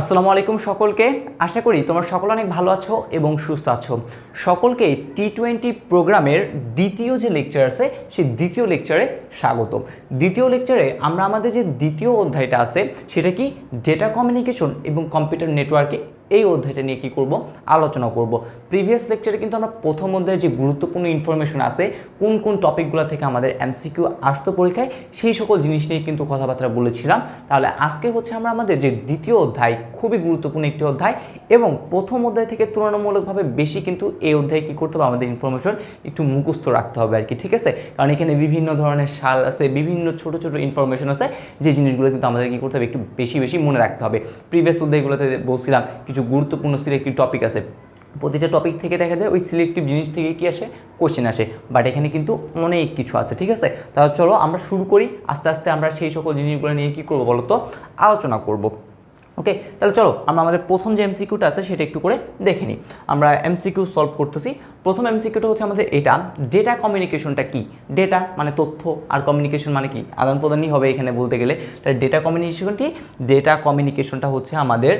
আসসালামু আলাইকুম সকলকে। আশা করি তোমরা সকলে অনেক ভালো আছো এবং সুস্থ আছো। সকলকে টি20 প্রোগ্রামের দ্বিতীয় যে লেকচার আছে সেই দ্বিতীয় লেকচারে স্বাগত। দ্বিতীয় লেকচারে আমরা আমাদের যে দ্বিতীয় অধ্যায়টা আছে সেটা কি ডেটা কমিউনিকেশন এবং কম্পিউটার নেটওয়ার্কিং, এই অধ্যায়টা নিয়ে কি করব আলোচনা করব। প্রিভিয়াস লেকচারে কিন্তু আমরা প্রথম অধ্যায়ে যে গুরুত্বপূর্ণ ইনফরমেশন আছে কোন কোন টপিকগুলো থেকে আমাদের এমসিকিউ আসতো পরীক্ষায় সেই সকল জিনিস নিয়ে কিন্তু কথাবার্তা বলেছিলাম। তাহলে আজকে হচ্ছে আমরা আমাদের যে দ্বিতীয় অধ্যায়, খুবই গুরুত্বপূর্ণ একটি অধ্যায় এবং প্রথম অধ্যায় থেকে তুলনামূলকভাবে বেশি কিন্তু এই অধ্যায়ে কী করতে হবে, আমাদের ইনফরমেশন একটু মুখস্থ রাখতে হবে আর কি, ঠিক আছে। কারণ এখানে বিভিন্ন ধরনের সাল আছে, বিভিন্ন ছোট ছোট ইনফরমেশন আছে, যে জিনিসগুলো কিন্তু আমাদের কী করতে হবে, একটু বেশি বেশি মনে রাখতে হবে। প্রিভিয়াস অধ্যায়গুলোতে বলছিলাম কিছু গুরুত্বপূর্ণ সিলেক্টিভ টপিক আছে, প্রতিটা টপিক থেকে দেখা যায় ওই সিলেক্টিভ জিনিস থেকে কি আসে, কোশ্চেন আসে, বাট এখানে কিন্তু অনেক কিছু আছে, ঠিক আছে। তাহলে চলো আমরা শুরু করি, আস্তে আস্তে আমরা সেই সকল জিনিসগুলো নিয়ে কী করবো বলো তো, আলোচনা করব। ওকে, তাহলে চলো আমরা আমাদের প্রথম যে এমসিকিউটা আছে সেটা একটু করে দেখে নিই। আমরা এমসিকিউ সলভ করতেছি। প্রথম এমসিকিউটা হচ্ছে আমাদের এটা, ডেটা কমিউনিকেশনটা কি। ডেটা মানে তথ্য, আর কমিউনিকেশন মানে কি, আদান প্রদানই হবে এখানে বলতে গেলে। তাহলে ডেটা কমিউনিকেশনটি, ডেটা কমিউনিকেশনটা হচ্ছে আমাদের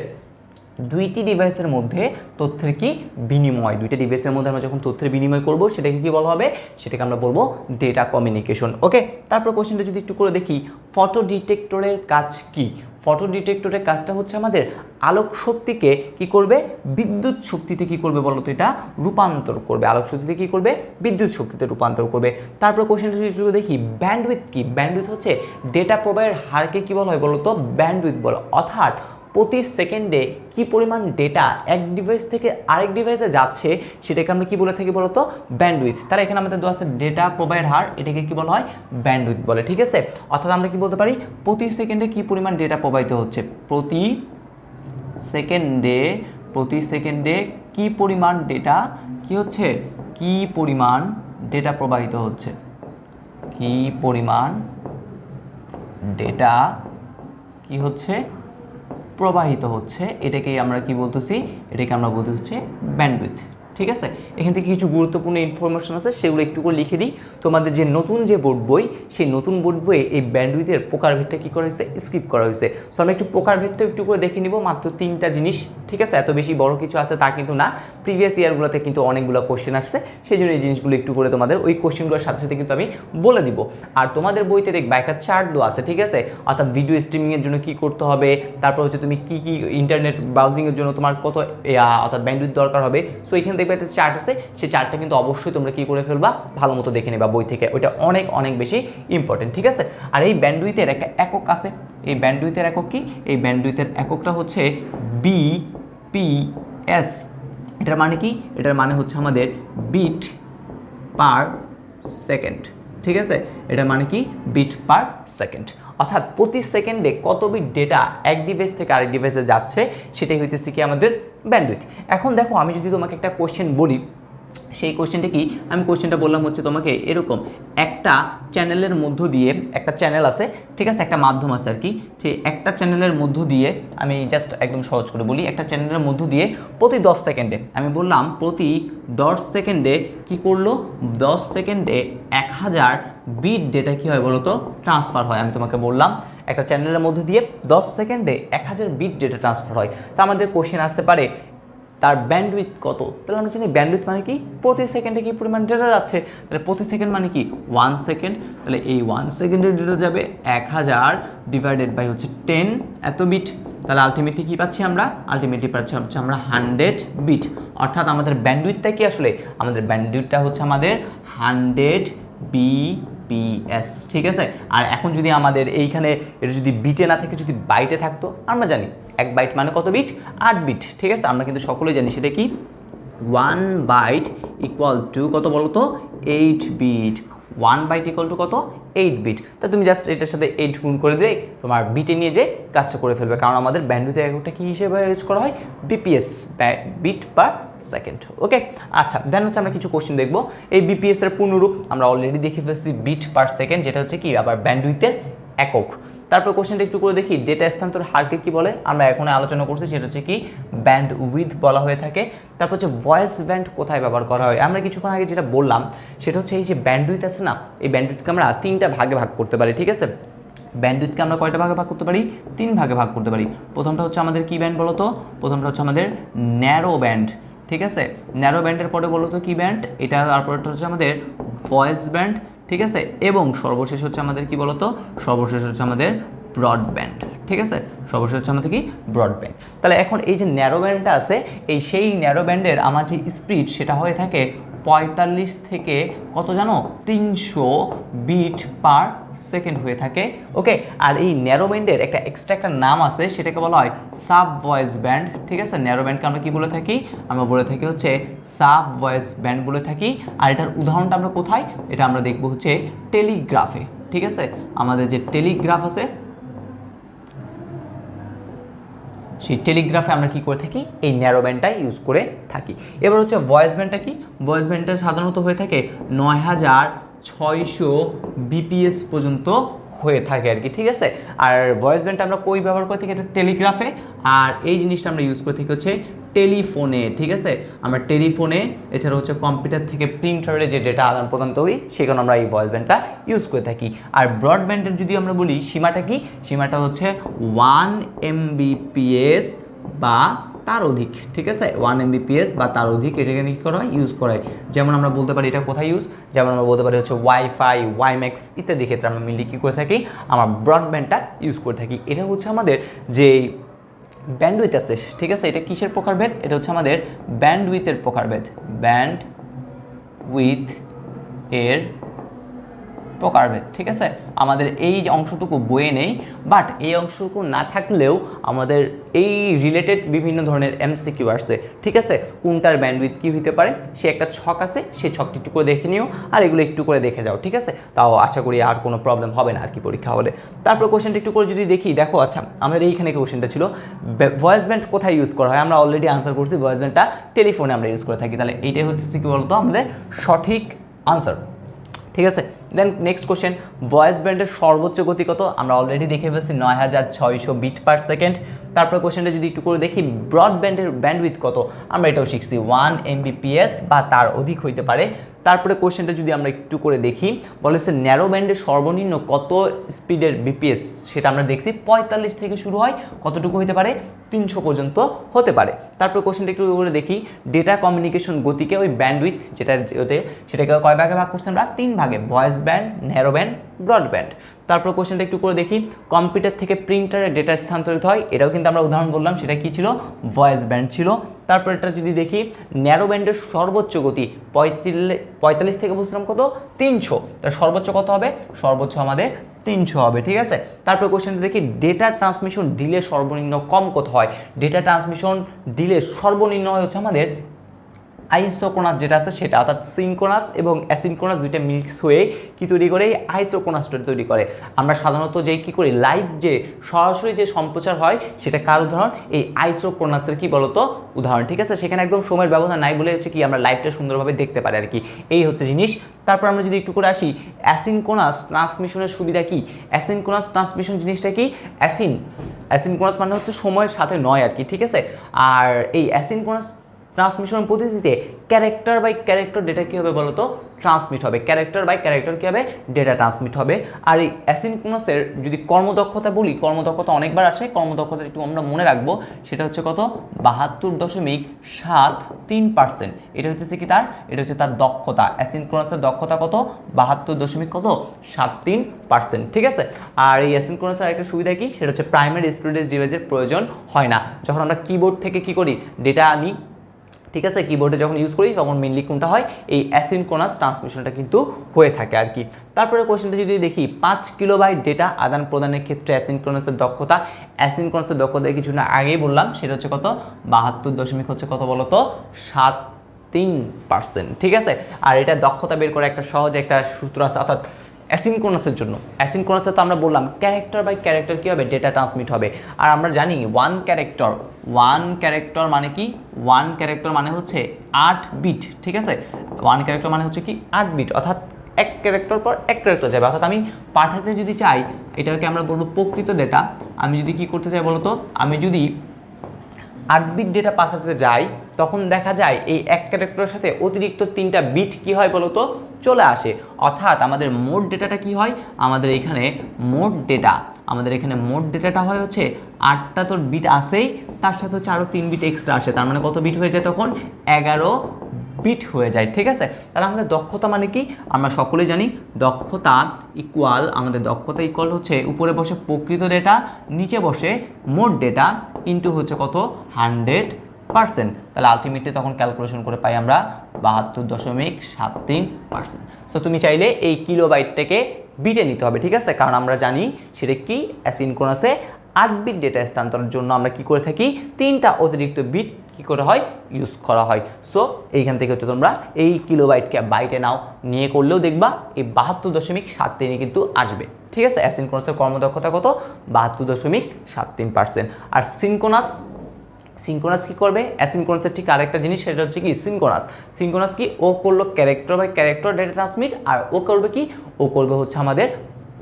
দুইটি ডিভাইসের মধ্যে তথ্যের কি বিনিময়। দুইটা ডিভাইসের মধ্যে আমরা যখন তথ্যের বিনিময় করব সেটাকে কি বলা হবে, সেটাকে আমরা বলবো ডেটা কমিউনিকেশন। ওকে, তারপর কোশ্চেনটা যদি একটু করে দেখি, ফটো ডিটেক্টরের কাজ কি। ফটো ডিটেক্টরের কাজটা হচ্ছে আমাদের আলোক শক্তিকে কি করবে, বিদ্যুৎ শক্তিতে কি করবে বলো তো, এটা রূপান্তর করবে। আলোক শক্তিতে কি করবে, বিদ্যুৎ শক্তিতে রূপান্তর করবে। তারপর কোশ্চেনটা যদি একটু দেখি, ব্যান্ডউইথ কি। ব্যান্ডউইথ হচ্ছে ডেটা প্রবাহের হারকে কি বলা হয় বলো তো, ব্যান্ডউইথ বলো। অর্থাৎ প্রতি সেকেন্ডে কি পরিমাণ ডেটা এক ডিভাইস থেকে আরেক ডিভাইসে যাচ্ছে সেটাকে আমরা কি বলে থাকি বলো তো, ব্যান্ডউইথ। তাহলে এখানে আমাদের দেওয়া আছে ডেটা প্রবাহের হার, এটাকে কি বলা হয়, ব্যান্ডউইথ বলে, ঠিক আছে। অর্থাৎ আমরা কি বলতে পারি, প্রতি সেকেন্ডে কি পরিমাণ ডেটা প্রবাহিত হচ্ছে, প্রতি সেকেন্ডে কি পরিমাণ ডেটা কি হচ্ছে, কি পরিমাণ ডেটা প্রবাহিত হচ্ছে, কি পরিমাণ ডেটা কি হচ্ছে প্রবাহিত হচ্ছে, এটাকেই আমরা কি বলতেছি, এটাকে আমরা বলতেছি হচ্ছে ব্যান্ডউইথ, ঠিক আছে। এখান থেকে কিছু গুরুত্বপূর্ণ ইনফরমেশন আছে, সেগুলো একটু করে লিখে দিই। তোমাদের যে নতুন যে বোর্ড বই, সেই নতুন বোর্ড বইয়ে এই ব্যান্ডউইথের প্রকারভেদটা কী করা হয়েছে, স্কিপ করা হয়েছে। সো আমরা একটু প্রকারভেদটা একটু করে দেখে নিব, মাত্র 3টা জিনিস, ঠিক আছে। এত বেশি বড় কিছু আছে তা কিন্তু না, প্রিভিয়াস ইয়ারগুলোতে কিন্তু অনেকগুলো কোশ্চেন আসছে, সেই জন্য এই জিনিসগুলো একটু করে তোমাদের ওই কোশ্চেনগুলোর সাথে সাথে কিন্তু আমি বলে দিব। আর তোমাদের বইতে দেখবা একটা চার্ট দেওয়া আছে, ঠিক আছে। অর্থাৎ ভিডিও স্ট্রিমিংয়ের জন্য কী করতে হবে, তারপর হচ্ছে তুমি কী কী ইন্টারনেট ব্রাউজিংয়ের জন্য তোমার কত অর্থাৎ ব্যান্ডউইথ দরকার হবে। সো এখানে দেখবে একটা চার্ট আছে, সেই চার্টটা কিন্তু অবশ্যই তোমরা কী করে ফেলবা, ভালো মতো দেখে নেবা বই থেকে, ওইটা অনেক অনেক বেশি ইম্পর্টেন্ট, ঠিক আছে। আর এই ব্যান্ডউইথের একটা একক আছে, এই ব্যান্ডউইথের একক কি, এই ব্যান্ডউইথের এককটা হচ্ছে বিপিএস। এটার মানে কি, এটার মানে হচ্ছে আমাদের বিট পার সেকেন্ড, ঠিক আছে। এটার মানে কি, বিট পার সেকেন্ড। অর্থাৎ প্রতি সেকেন্ডে কত বিট ডেটা এক ডিভাইস থেকে আরেক ডিভাইসে যাচ্ছে, সেটাই হইতেছে কি আমাদের ব্যান্ডউইথ। এখন দেখো, আমি যদি তোমাকে একটা কোশ্চেন বলি, সেই কোশ্চেনটা কি, আমি কোশ্চেনটা বললাম হচ্ছে তোমাকে এরকম, একটা চ্যানেলের মধ্য দিয়ে, একটা চ্যানেল আছে, ঠিক আছে, একটা মাধ্যম আছে আর কি, সেই একটা চ্যানেলের মধ্য দিয়ে, আমি জাস্ট একদম সহজ করে বলি, একটা চ্যানেলের মধ্য দিয়ে প্রতি 10 সেকেন্ডে, আমি বললাম প্রতি 10 সেকেন্ডে কি করলো, 10 সেকেন্ডে 1000 বিট ডেটা কী হয় বলো তো, ট্রান্সফার হয়। আমি তোমাকে বললাম একটা চ্যানেলের মধ্য দিয়ে 10 সেকেন্ডে 1000 বিট ডেটা ট্রান্সফার হয়। তা আমাদের কোশ্চেন আসতে পারে তার ব্যান্ডউইথ কত। তাহলে আমরা জানি ব্যান্ডউইথ মানে কি, প্রতি সেকেন্ডে কি পরিমাণ ডেটা যাচ্ছে, তাহলে প্রতি সেকেন্ড মানে কি 1 সেকেন্ড। তাহলে এই 1 সেকেন্ডের ডেটা যাবে 1000 ডিভাইডেড বাই হচ্ছে 10 এত বিট। তাহলে আলটিমেটলি কী পাচ্ছি আমরা, আলটিমেটলি পাচ্ছি হচ্ছে আমরা 100 বিট। অর্থাৎ আমাদের ব্যান্ডউইথটা কি, আসলে আমাদের ব্যান্ডউইথটা হচ্ছে আমাদের 100 বিপিএস, ঠিক আছে। আর এখন যদি আমাদের এইখানে এটা যদি বিটে না থাকে, যদি বাইটে থাকতো, আমরা জানি 1 বাইট মানে কত বিট, 8 বিট, ঠিক আছে। আমরা কিন্তু সকলেই জানি সেটা কি, 1 বাইট ইকুয়াল টু কত বলো তো, 8 বিট। 1 বাইট ইকুয়াল টু কত, 8 বিট। তা তুমি জাস্ট এটার সাথে 8 গুণ করে দিলে তোমার বিটে নিয়ে যে কাজটা করে ফেলবে, কারণ আমাদের ব্যান্ডউইথের এককটা কী হিসেবে ইউজ করা হয়, বিপিএস, বিট পার সেকেন্ড। ওকে, আচ্ছা, দেন হচ্ছে আমরা কিছু কোশ্চেন দেখবো। এই বিপিএস এর পূর্ণরূপ আমরা অলরেডি দেখে ফেলছি, বিট পার সেকেন্ড, যেটা হচ্ছে কি আবার ব্যান্ডউইথের একক। তারপর কোশ্চেনটা একটু করে দেখি, ডেটা স্থানান্তর হারকে কি বলে, আমরা এখন আলোচনা করছি, সেটা হচ্ছে কি ব্যান্ডউইথ বলা হয়ে থাকে। তারপর হচ্ছে ভয়েস ব্যান্ড কোথায় ব্যবহার করা হয়, আমরা কিছুক্ষণ আগে যেটা বললাম সেটা হচ্ছে এই যে ব্যান্ডউইথ আছে না, এই ব্যান্ডউইথকে আমরা 3টা ভাগে ভাগ করতে পারি, ঠিক আছে। ব্যান্ডউইথকে আমরা কয়টা ভাগে ভাগ করতে পারি? 3 ভাগে ভাগ করতে পারি। প্রথমটা হচ্ছে আমাদের কি ব্যান্ড বলো তো? প্রথমটা হচ্ছে আমাদের ন্যারো ব্যান্ড, ঠিক আছে? ন্যারো ব্যান্ডের পরে বলো তো কি ব্যান্ড? এটা তারপরটা হচ্ছে আমাদের ভয়েস ব্যান্ড, ঠিক আছে? এবং সর্বশেষ হচ্ছে আমাদের কি বলো তো? সর্বশেষ হচ্ছে আমাদের ব্রডব্যান্ড, ঠিক আছে? সর্বশেষ হচ্ছে আমাদের কি? ব্রডব্যান্ড। তাহলে এখন এই যে ন্যারো ব্যান্ডটা আছে, এই সেই ন্যারো ব্যান্ডের আমার যে স্পিড সেটা হয়ে থাকে 45 থেকে কত জানো? 300 বিট পার সেকেন্ড হয়ে থাকে, ওকে? আর এই ন্যারো ব্যান্ডের একটা এক্সট্রা একটা নাম আছে, সেটাকে বলা হয় সাব ভয়েস ব্যান্ড, ঠিক আছে? ন্যারো ব্যান্ডকে আমরা কি বলে থাকি? আমরা বলে থাকি হচ্ছে সাব ভয়েস ব্যান্ড বলে থাকি। আর এটার উদাহরণটা আমরা কোথায়? এটা আমরা দেখবো হচ্ছে টেলিগ্রাফে, ঠিক আছে? আমাদের যে টেলিগ্রাফ আছে, সেই টেলিগ্রাফে আমরা কি করে থাকি? এই ন্যারো ব্যান্ডটা ইউজ করে থাকি। এবার হচ্ছে ভয়েস ব্যান্ডটা কি? ভয়েস ব্যান্ডটা সাধারণত হয়ে থাকে 9600 বিপিএস পর্যন্ত হয়ে থাকে আর কি, ঠিক আছে? আর ভয়েস ব্যান্ডটা আমরা কই ব্যবহার করে থাকি? এটা টেলিগ্রাফে। আর এই জিনিসটা আমরা ইউজ করে থাকি হচ্ছে টেলিফোনে, ঠিক আছে? আমরা টেলিফোনে, এছাড়া হচ্ছে কম্পিউটার থেকে প্রিন্টারে যে ডেটা আদান প্রদান করি, সেখানে আমরা এই ভয়েস ব্যান্ডটা ইউজ করে থাকি। আর ব্রডব্যান্ডের যদি আমরা বলি সীমাটা কি? সীমাটা হচ্ছে 1 MBPS বা তার অধিক, ঠিক আছে? 1 MBPS বা তার অধিক এটাকে কি করা হয়? ইউজ করা হয়। যেমন আমরা বলতে পারি এটা কোথায় ইউজ? যেমন আমরা বলতে পারি হচ্ছে ওয়াইফাই, ওয়াইম্যাক্স ইত্যাদি ক্ষেত্রে আমরা মেনলি কী করে থাকি? আমরা ব্রডব্যান্ডটা ইউজ করে থাকি। এটা হচ্ছে আমাদের যে ব্যান্ডউইথ আছে, ঠিক আছে? এটা কিসের প্রকারভেদ? এটা হচ্ছে আমাদের ব্যান্ডউইথের প্রকারভেদ, ব্যান্ডউইথ এর প্রকারভেদ, ঠিক আছে? আমাদের এই যে অংশটুকু বইয়ে নেই, বাট এই অংশটুকু না থাকলেও আমাদের এই রিলেটেড বিভিন্ন ধরনের এমসিকিউ আসছে, ঠিক আছে? কোনটার ব্যান্ডউইথ কী হইতে পারে সে একটা ছক আছে, সেই ছকটি একটু করে দেখে নিও, আর এগুলো একটু করে দেখে যাও, ঠিক আছে? তাও আশা করি আর কোনো প্রবলেম হবে না আর কি পরীক্ষা হলে। তারপর কোশ্চেনটা একটু করে যদি দেখি, দেখো আচ্ছা আমাদের এইখানে কোশ্চেনটা ছিল ভয়েস ব্যান্ড কোথায় ইউজ করা হয়? আমরা অলরেডি আনসার করছি, ভয়েস ব্যান্ডটা টেলিফোনে আমরা ইউজ করে থাকি। তাহলে এইটাই হচ্ছে কি বলতো আমাদের সঠিক আনসার, ঠিক আছে? দেন নেক্সট কোশ্চেন, ভয়েস ব্যান্ডের সর্বোচ্চ গতি কত? আমরা অলরেডি দেখে ফেলছি 9600 বিট পার সেকেন্ড। তারপর কোশ্চেনটা যদি একটু করে দেখি, ব্রডব্যান্ডের ব্যান্ডউইথ কত? আমরা এটাও শিখছি 1 MBPS বা তার অধিক হইতে পারে। তারপরে কোশ্চেনটা যদি আমরা একটু করে দেখি, বলেছে ন্যারো ব্যান্ডের সর্বনিম্ন কত স্পিডের বিপিএস? সেটা আমরা দেখছি 45 থেকে শুরু হয়, কতটুকু হতে পারে? 300 পর্যন্ত হতে পারে। তারপর কোশ্চেনটা একটু করে দেখি, ডেটা কমিউনিকেশন গতিকে ওই ব্যান্ডউইথ যেটা সেটাকে কয় ভাগে ভাগ করছি আমরা? 3 ভাগে, voice band, narrow band, broadband. তারপর কোশ্চেনটা একটু করে দেখি, কম্পিউটার থেকে প্রিন্টারে ডেটা স্থানান্তরিত হয়, এটাও কিন্তু আমরা উদাহরণ বললাম, সেটা কি ছিল? ভয়েস ব্যান্ড ছিল। তারপর এটা যদি দেখি, ন্যারো ব্যান্ডের সর্বোচ্চ গতি 45 থেকে বুঝলাম কত? 300। তার সর্বোচ্চ কত হবে? সর্বোচ্চ আমাদের 300 হবে, ঠিক আছে? তারপর কোশ্চেনটা দেখি, ডেটা ট্রান্সমিশন ডিলে সর্বনিম্ন কম কত হয়? ডেটা ট্রান্সমিশন ডিলে সর্বনিম্ন হয় হচ্ছে আমাদের আইসোক্রোনাস যেটা আছে সেটা, অর্থাৎ সিনক্রোনাস এবং অ্যাসিনক্রোনাস দুইটা মিক্স হয়ে কি তৈরি করে? আইসোক্রোনাসটা তৈরি করে। আমরা সাধারণত যে কি করি, লাইভ যে সরাসরি যে সম্প্রচার হয় সেটা কার উদাহরণ? এই আইসোক্রোনাসের কি বলতো উদাহরণ, ঠিক আছে? সেখানে একদম সময়ের ব্যবধান নাই বলে হচ্ছে কি আমরা লাইভটা সুন্দরভাবে দেখতে পারি আর কি, এই হচ্ছে জিনিস। তারপর আমরা যদি একটু করে আসি, অ্যাসিনক্রোনাস ট্রান্সমিশনের সুবিধা কি? অ্যাসিনক্রোনাস ট্রান্সমিশন জিনিসটা কি? অ্যাসিনক্রোনাস মানে হচ্ছে সময়ের সাথে নয় আর কি, ঠিক আছে? আর এই অ্যাসিনক্রোনাস ট্রান্সমিশন পদ্ধতিতে ক্যারেক্টার বাই ক্যারেক্টার ডেটা কী হবে বলো তো? ট্রান্সমিট হবে। ক্যারেক্টার বাই ক্যারেক্টার কী হবে? ডেটা ট্রান্সমিট হবে। আর এই অ্যাসিনক্রোনাসের যদি কর্মদক্ষতা বলি, কর্মদক্ষতা অনেকবার আসে, কর্মদক্ষতা একটু আমরা মনে রাখবো, সেটা হচ্ছে কত? 72.73%। এটা হচ্ছে কি তার? এটা হচ্ছে তার দক্ষতা। অ্যাসিনক্রোনাসের দক্ষতা কত? 72.73%, ঠিক আছে? আর এই অ্যাসিনক্রোনাসের একটা সুবিধা কি? সেটা হচ্ছে প্রাইমারি স্টোরেজ ডিভাইসের প্রয়োজন হয় না। যখন আমরা কিবোর্ড থেকে কি করি? ডেটা আনি, ঠিক আছে? কিবোর্ডে যখন ইউজ করি তখন মেনলি কোনটা হয়? এই অ্যাসিনক্রোনাস ট্রান্সমিশনটা কিন্তু হয়ে থাকে আর কি। তারপরে কোশ্চেনটা যদি দেখি, 5 কিলোবাইট ডেটা আদান প্রদানের ক্ষেত্রে অ্যাসিনক্রোনাসের দক্ষতা, অ্যাসিনক্রোনাসের দক্ষতা কিছু না আগেই বললাম, সেটা হচ্ছে কত? 72 হচ্ছে কত বলো তো? 73%, ঠিক আছে? আর এটা দক্ষতা বের করে একটা সহজ একটা সূত্র আছে, অর্থাৎ অ্যাসিনক্রোনাসের জন্য। অ্যাসিনক্রোনাসে তো আমরা বললাম ক্যারেক্টার বাই ক্যারেক্টার কী হবে? ডেটা ট্রান্সমিট হবে। আর আমরা জানি ওয়ান ক্যারেক্টার মানে কি? ওয়ান ক্যারেক্টার মানে হচ্ছে 8 বিট, ঠিক আছে? ওয়ান ক্যারেক্টার মানে হচ্ছে কি? 8 বিট, অর্থাৎ এক ক্যারেক্টার পর এক ক্যারেক্টার যাবে। অর্থাৎ আমি পাঠাতে যদি চাই, এটাকে আমরা বলবো প্রকৃত ডেটা। আমি যদি কি করতে চাই বলো তো? আমি যদি 8 বিট ডেটা পাঠাতে যাই, তখন দেখা যায় এই এক ক্যারেক্টারের সাথে অতিরিক্ত 3টা বিট কি হয় বলো তো চলে আসে, অর্থাৎ আমাদের মোট ডেটাটা কি হয়, আমাদের এখানে মোট ডেটাটা হয় হচ্ছে 8টা তোর বিট আসেই, তার সাথে হচ্ছে আরও 3 বিট এক্সট্রা আসে, তার মানে কত বিট হয়ে যায় তখন 11 বিট হয়ে যায়। ঠিক আছে, তাহলে আমাদের দক্ষতা মানে কি, আমরা সকলেই জানি দক্ষতা ইকুয়াল হচ্ছে উপরে বসে প্রকৃত ডেটা, নিচে বসে মোট ডেটা ইন্টু হচ্ছে কত 100%। তাহলে আলটিমেটলি তখন ক্যালকুলেশন করে পাই আমরা 72.73%। সো তুমি চাইলে এই কিলোবাইটটাকে বিটে নিতে হবে, ঠিক আছে, কারণ আমরা জানি সেটা কি অ্যাসিনক্রোনাসে 8 বিট ডেটা স্থানান্তরের জন্য আমরা কি করে থাকি 3টা অতিরিক্ত বিট কি করে হয় ইউজ করা হয়। সো এইখান থেকে হচ্ছে তোমরা এই কিলোবাইটকে বাইটে নাও, নিয়ে করলেও দেখবা এই 72.73 কিন্তু আসবে। ঠিক আছে, অ্যাসিনক্রোনাসের কর্মদক্ষতা কত 72.73%। আর সিনক্রোনাস কি করবে, অ্যাসিনক্রোনাসের ঠিক আরেকটা জিনিস, সেটা হচ্ছে কি সিনক্রোনাস কি ও করলো character by character data transmit, আর ও করবে কি ও করবে হচ্ছে আমাদের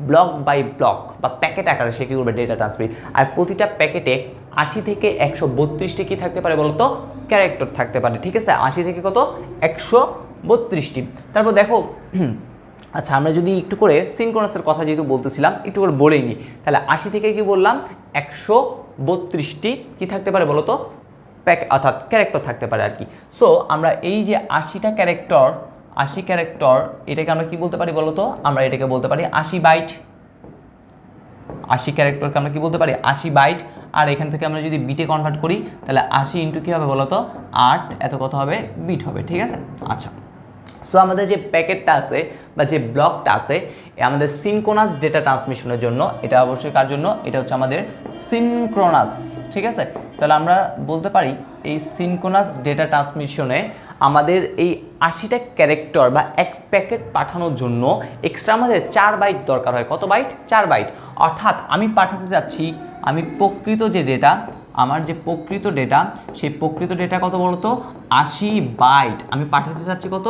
ব্লক বাই ব্লক বা প্যাকেট আকারে সে কী করবে ডেটা ট্রান্সমিট। আর প্রতিটা প্যাকেটে 80 থেকে 132টি কি থাকতে পারে বলতো ক্যারেক্টার থাকতে পারে। ঠিক আছে, 80 থেকে কত 132টি। তারপর দেখো আচ্ছা, আমরা যদি একটু করে সিনক্রোনাসের কথা যেহেতু বলতেছিলাম একটু করে বলেই নিই, তাহলে 80 থেকে কি বললাম 132টি কি থাকতে পারে বলতো অর্থাৎ ক্যারেক্টার থাকতে পারে আর কি। সো আমরা এই যে 80 ক্যারেক্টার এটাকে আমরা কি বলতে পারি বলতো, আমরা এটাকে বলতে পারি 80 বাইট। 80 ক্যারেক্টারকে আমরা কি বলতে পারি 80 বাইট। আর এখান থেকে আমরা যদি বিটে কনভার্ট করি তাহলে 80 ইন্টু কী হবে বলতো 8, এত কত হবে বিট হবে। ঠিক আছে, আচ্ছা, সো আমাদের যে প্যাকেটটা আছে বা যে ব্লকটা আছে আমাদের সিনক্রোনাস ডেটা ট্রান্সমিশনের জন্য, এটা অবশ্যই কার জন্য, এটা হচ্ছে আমাদের সিনক্রোনাস। ঠিক আছে, তাহলে আমরা বলতে পারি এই সিনক্রোনাস ডেটা ট্রান্সমিশনে আমাদের এই 80টা ক্যারেক্টার বা এক প্যাকেট পাঠানোর জন্য এক্সট্রা আমাদের 4 বাইট দরকার হয়। কত বাইট 4 বাইট। অর্থাৎ আমি পাঠাতে যাচ্ছি আমি প্রকৃত যে ডেটা, আমার যে প্রকৃত ডেটা সেই প্রকৃত ডেটা কত বলতো 80 বাইট আমি পাঠাতে চাচ্ছি, কত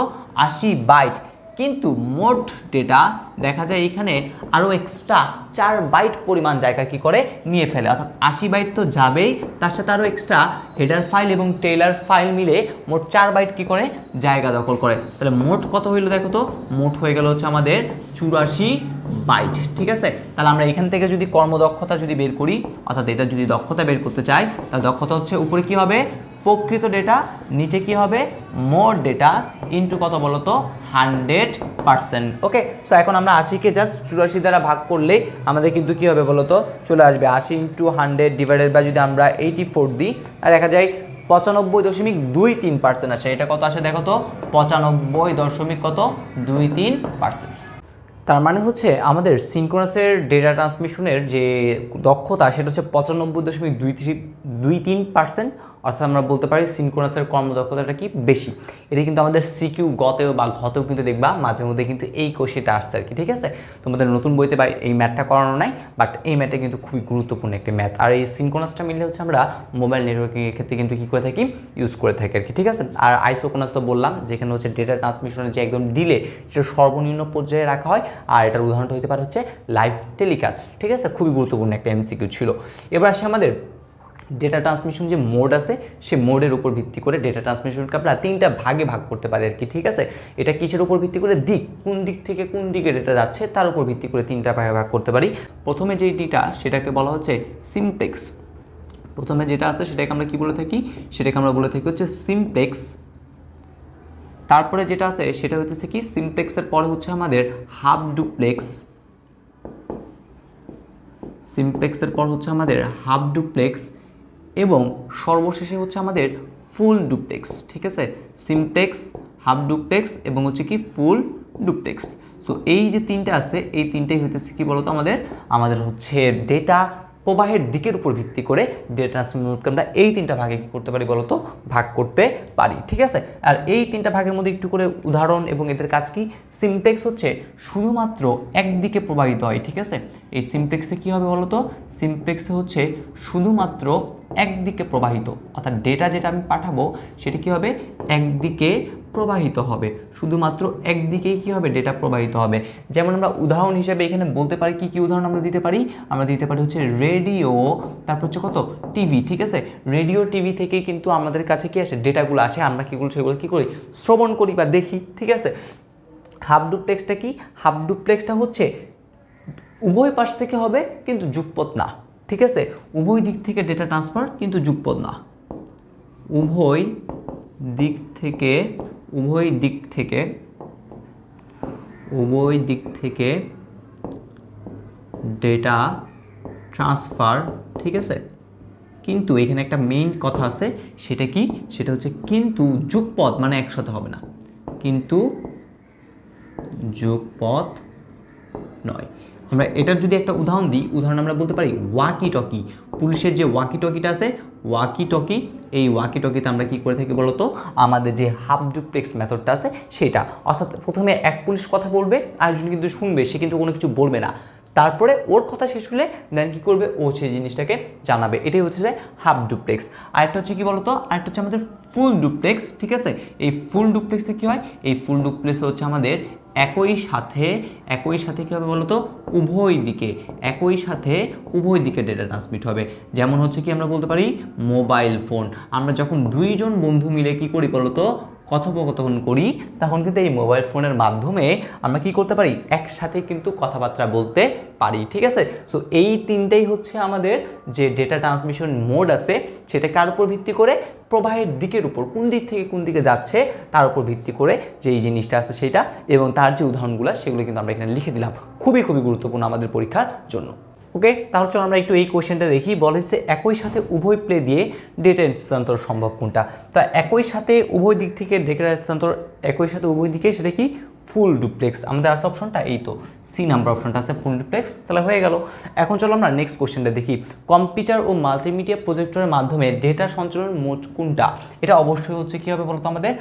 80 বাইট। কিন্তু মোট ডেটা দেখা যায় এখানে আরও এক্সট্রা 4 বাইট পরিমাণ জায়গা কি করে নিয়ে ফেলে, অর্থাৎ 80 বাইট তো যাবেই, তার সাথে আরও এক্সট্রা হেডার ফাইল এবং টেইলার ফাইল মিলে মোট 4 বাইট কি করে জায়গা দখল করে। তাহলে মোট কত হইলো দেখো তো, মোট হয়ে গেল হচ্ছে আমাদের 84 বাইট। ঠিক আছে, তাহলে আমরা এখান থেকে যদি কর্মদক্ষতা যদি বের করি, অর্থাৎ এটা যদি দক্ষতা বের করতে চাই, তাহলে দক্ষতা হচ্ছে উপরে কি হবে প্রকৃত ডেটা, নিচে কি হবে মোট ডেটা ইন্টু কত বলতো 100%। ওকে, সো এখন আমরা 80কে জাস্ট 84 দ্বারা ভাগ করলে আমাদের কিন্তু কি হবে বলতো চলে আসবে 80 ইন্টু 100 ডিভাইডেড বাই যদি আমরা 84 দিই, আর দেখা যায় 95.23% আসে। এটা কত আসে দেখো তো 95.23%। তার মানে হচ্ছে আমাদের সিনক্রোনাসের ডেটা ট্রান্সমিশনের যে দক্ষতা সেটা হচ্ছে 95.23%। অর্থাৎ আমরা বলতে পারি সিনক্রোনাসের কর্মদক্ষতাটা কি বেশি। এটা কিন্তু আমাদের সিকিউ গতেও বা ঘতেও কিন্তু দেখবা মাঝে মধ্যে কিন্তু এই কোশ্চেনটা আসছে আর কি। ঠিক আছে, তোমাদের নতুন বইতে বা এই ম্যাথটা করানো নাই, বাট এই ম্যাথটা কিন্তু খুবই গুরুত্বপূর্ণ একটি ম্যাথ। আর এই সিনক্রোনাসটা মিললে হচ্ছে আমরা মোবাইল নেটওয়ার্কিংয়ের ক্ষেত্রে কিন্তু কী করে থাকি ইউজ করে থাকি আর কি। ঠিক আছে, আর আইসোক্রোনাস তো বললাম যেখানে হচ্ছে ডেটা ট্রান্সমিশনের যে একদম ডিলে সেটা সর্বনিম্ন পর্যায়ে রাখা হয়, আর এটার উদাহরণটা হতে পারে হচ্ছে লাইভ টেলিকাস্ট। ঠিক আছে, খুবই গুরুত্বপূর্ণ একটা এমসিকিউ ছিল। এবার আসে আমাদের ডেটা ট্রান্সমিশন যে মোড আছে সেই মোডের উপর ভিত্তি করে ডেটা ট্রান্সমিশনকে আমরা 3টা ভাগে ভাগ করতে পারি আর কি। ঠিক আছে, এটা কিসের উপর ভিত্তি করে, দিক কোন দিক থেকে কোন দিকে ডেটা যাচ্ছে তার উপর ভিত্তি করে 3টা ভাগে ভাগ করতে পারি। প্রথমে যে ডেটা সেটাকে বলা হচ্ছে সিমপ্লেক্স। প্রথমে যেটা আছে সেটাকে আমরা কি বলে থাকি, সেটাকে আমরা বলে থাকি হচ্ছে সিমপ্লেক্স। তারপরে যেটা আছে সেটা হচ্ছে কি সিমপ্লেক্সের পরে হচ্ছে আমাদের হাফ ডুপ্লেক্স। সিমপ্লেক্সের পর হচ্ছে আমাদের হাফ ডুপ্লেক্স এবং সর্বশেষে হচ্ছে আমাদের ফুল ডুপ্লেক্স। ঠিক আছে, সিমপ্লেক্স, হাফ ডুপ্লেক্স এবং হচ্ছে কি ফুল ডুপ্লেক্স। সো এই যে 3টা আছে এই 3টাই হইতেছে কি বলতো আমাদের হচ্ছে ডেটা প্রবাহের দিকের উপর ভিত্তি করে ডেটা ট্রান্সমিশনকে আমরা এই 3টা ভাগে কী করতে পারি বলতো ভাগ করতে পারি। ঠিক আছে, আর এই 3টা ভাগের মধ্যে একটু করে উদাহরণ এবং এদের কাজ কি, সিমপ্লেক্স হচ্ছে শুধুমাত্র একদিকে প্রবাহিত হয়। ঠিক আছে, এই সিমপ্লেক্সে কী হবে বলতো, সিমপ্লেক্সে হচ্ছে শুধুমাত্র একদিকে প্রবাহিত, অর্থাৎ ডেটা যেটা আমি পাঠাবো সেটা কী হবে, একদিকে প্রবাহিত হবে, শুধুমাত্র একদিকেই কী হবে, ডেটা প্রবাহিত হবে। যেমন আমরা উদাহরণ হিসেবে এখানে বলতে পারি কি উদাহরণ আমরা দিতে পারি, আমরা দিতে পারি হচ্ছে রেডিও, তারপর হচ্ছে কত, টিভি। ঠিক আছে, রেডিও টিভি থেকেই কিন্তু আমাদের কাছে কি আসে, ডেটাগুলো আসে, আমরা কীগুলো সেগুলো কী করি, শ্রবণ করি বা দেখি। ঠিক আছে, হাফ ডুপ্লেক্সটা কি, হাফ ডুপ্লেক্সটা হচ্ছে উভয় পাশ থেকে হবে কিন্তু যুগপৎ না। ঠিক আছে, উভয় দিক থেকে ডেটা ট্রান্সফার কিন্তু যুগপৎ না, উভয় দিক থেকে ডেটা ট্রান্সফার। ঠিক আছে, কিন্তু এখানে একটা মেইন কথা আছে, সেটা কি, সেটা হচ্ছে কিন্তু যুগপৎ মানে একসাথে হবে না, কিন্তু যুগপৎ নয়। আমরা এটার যদি একটা উদাহরণ দিই, উদাহরণ আমরা বলতে পারি ওয়াকি টকি। পুলিশের যে ওয়াকি টকিটা আছে, ওয়াকি টকি, এই ওয়াকি টকিতে আমরা কি করে থাকি বলতো, আমাদের যে হাফ ডুপ্লেক্স মেথডটা আছে সেটা, অর্থাৎ প্রথমে এক পুলিশ কথা বলবে, আরেকজন কিন্তু শুনবে, সে কিন্তু কোনো কিছু বলবে না, তারপরে ওর কথা শেষ হলে দেন কী করবে, ও সেই জিনিসটাকে জানাবে। এটাই হচ্ছে যে হাফ ডুপ্লেক্স। আরেকটা হচ্ছে কি বলতো, আরেকটা হচ্ছে আমাদের ফুল ডুপ্লেক্স। ঠিক আছে, এই ফুল ডুপ্লেক্সে কী হয়, এই ফুল ডুপ্লেক্স হচ্ছে আমাদের একই সাথে কী হবে বলতো, উভয় দিকে ডেটা ট্রান্সমিট হবে। যেমন হচ্ছে কি আমরা বলতে পারি মোবাইল ফোন, আমরা যখন দুইজন বন্ধু মিলে কি করি বলতো, কথোপকথন করি, তখন কিন্তু এই মোবাইল ফোনের মাধ্যমে আমরা কি করতে পারি, একসাথে কিন্তু কথাবার্তা বলতে পারি। ঠিক আছে, সো এই তিনটেই হচ্ছে আমাদের যে ডেটা ট্রান্সমিশন মোড আছে, সেটা কার উপর ভিত্তি করে, প্রবাহের দিকের উপর, কোন দিক থেকে কোন দিকে যাচ্ছে তার উপর ভিত্তি করে যে এই জিনিসটা আছে সেটা, এবং তার যে উদাহরণগুলো সেগুলো কিন্তু আমরা এখানে লিখে দিলাম, খুবই গুরুত্বপূর্ণ আমাদের পরীক্ষার জন্য। ওকে, তাহলে চলো আমরা একটু এই কোয়েশ্চেনটা দেখি। বলেছে একই সাথে উভয় প্লে দিয়ে ডেটা স্থানান্তর সম্ভব কোনটা। তা একই সাথে উভয় দিক থেকে ডেটা স্থানান্তর, একই সাথে উভয় দিকে, সেটা কি, ফুল ডুপ্লেক্স। আমাদের আছে অপশনটা, এই তো সি নাম্বার অপশনটা আছে, ফুল ডুপ্লেক্স। তাহলে হয়ে গেল। এখন চলো আমরা নেক্সট কোয়েশ্চেনটা দেখি। কম্পিউটার ও মাল্টিমিডিয়া প্রজেক্টরের মাধ্যমে ডেটা সঞ্চালন মোড কোনটা। এটা অবশ্যই হচ্ছে কী হবে বলতো, আমাদের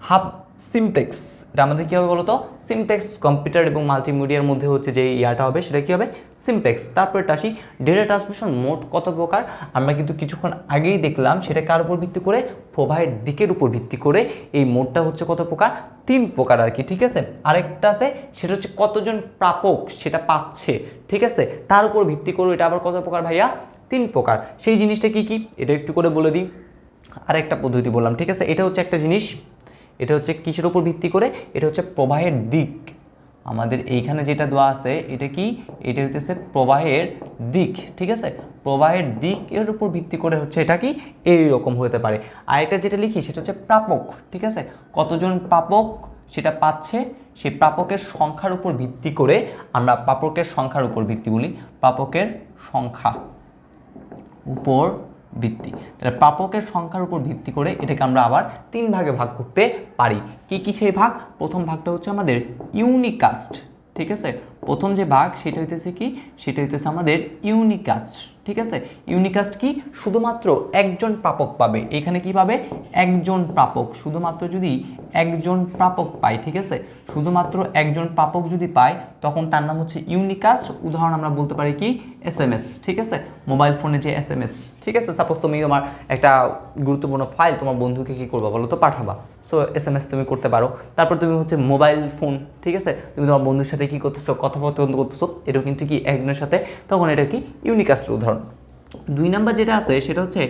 হাফ সিমপ্লেক্স। এটা আমাদের কী হবে বলতো, সিমপ্লেক্স। কম্পিউটার এবং মাল্টিমিডিয়ার মধ্যে হচ্ছে যে ইয়াটা হবে সেটা কী হবে, সিমপ্লেক্স। তারপরে আসি ডেটা ট্রান্সমিশন মোড কত প্রকার। আমরা কিন্তু কিছুক্ষণ আগেই দেখলাম সেটা কার উপর ভিত্তি করে, প্রবাহের দিকের উপর ভিত্তি করে এই মোডটা হচ্ছে কত প্রকার, 3 প্রকার আর কি। ঠিক আছে, আরেকটা আছে সেটা হচ্ছে কতজন প্রাপক সেটা পাচ্ছে। ঠিক আছে, তার উপর ভিত্তি করে এটা আবার কত প্রকার ভাইয়া, 3 প্রকার। সেই জিনিসটা কি কি এটা একটু করে বলে দিই। আরেকটা পদ্ধতি বললাম। ঠিক আছে, এটা হচ্ছে একটা জিনিস, এটা হচ্ছে কিসের উপর ভিত্তি করে, এটা হচ্ছে প্রবাহের দিক। আমাদের এইখানে যেটা দেওয়া আছে এটা কি, এটা হচ্ছে প্রবাহের দিক। ঠিক আছে, প্রবাহের দিক এর উপর ভিত্তি করে হচ্ছে এটা কি এইরকম হতে পারে। আর এটা যেটা লিখি সেটা হচ্ছে প্রাপক। ঠিক আছে, কতজন প্রাপক সেটা পাচ্ছে, সেই প্রাপকের সংখ্যার উপর ভিত্তি করে আমরা প্রাপকের সংখ্যার উপর ভিত্তি বলি, প্রাপকের সংখ্যা উপর ভিত্তি। তাহলে প্রাপকের সংখ্যার উপর ভিত্তি করে এটাকে আমরা আবার 3 ভাগে ভাগ করতে পারি। কি কি সেই ভাগ, প্রথম ভাগটা হচ্ছে আমাদের ইউনিকাস্ট। ঠিক আছে, প্রথম যে ভাগ সেটা হইতেছে কি, সেটা হইতেছে আমাদের ইউনিকাস্ট। ঠিক আছে, ইউনিকাস্ট কি, শুধুমাত্র একজন প্রাপক পাবে। এখানে কি পাবে, একজন প্রাপক, শুধুমাত্র যদি একজন প্রাপক পায়। ঠিক আছে, শুধুমাত্র একজন প্রাপক যদি পায় তখন তার নাম হচ্ছে ইউনিকাস্ট। উদাহরণ আমরা বলতে পারি কি, SMS। ঠিক আছে, মোবাইল ফোনে যে SMS। ঠিক আছে, সাপোজ তুমি তোমার একটা গুরুত্বপূর্ণ ফাইল তোমার বন্ধুকে কি করবা বলো তো, পাঠাবা। সো SMS তুমি করতে পারো। তারপর তুমি হচ্ছে মোবাইল ফোন, ঠিক আছে, তুমি তোমার বন্ধুর সাথে কি করতেছো, কথোপকথন করতেছো, এটাও কিন্তু কি একজনের সাথে, তখন এটা কি ইউনিকাস্টের উদাহরণ। 2 নাম্বার যেটা আছে সেটা হচ্ছে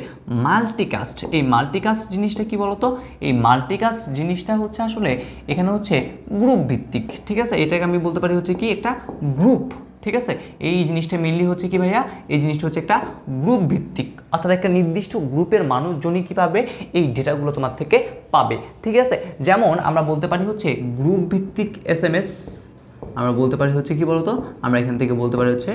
মাল্টিকাস্ট। এই মাল্টিকাস্ট জিনিসটা কি বলতো, এই মাল্টিকাস্ট জিনিসটা হচ্ছে আসলে এখানে হচ্ছে গ্রুপ ভিত্তিক। ঠিক আছে, এটাকে আমি বলতে পারি হচ্ছে কি একটা গ্রুপ। ঠিক আছে, এই জিনিসটা মেনলি হচ্ছে কি ভাইয়া, এই জিনিসটা হচ্ছে একটা গ্রুপ ভিত্তিক, অর্থাৎ একটা নির্দিষ্ট গ্রুপের মানুষজনই কী পাবে, এই ডেটাগুলো তোমার থেকে পাবে। ঠিক আছে, যেমন আমরা বলতে পারি হচ্ছে গ্রুপ ভিত্তিক SMS, আমরা বলতে পারি হচ্ছে কি বলতো, আমরা এখান থেকে বলতে পারি হচ্ছে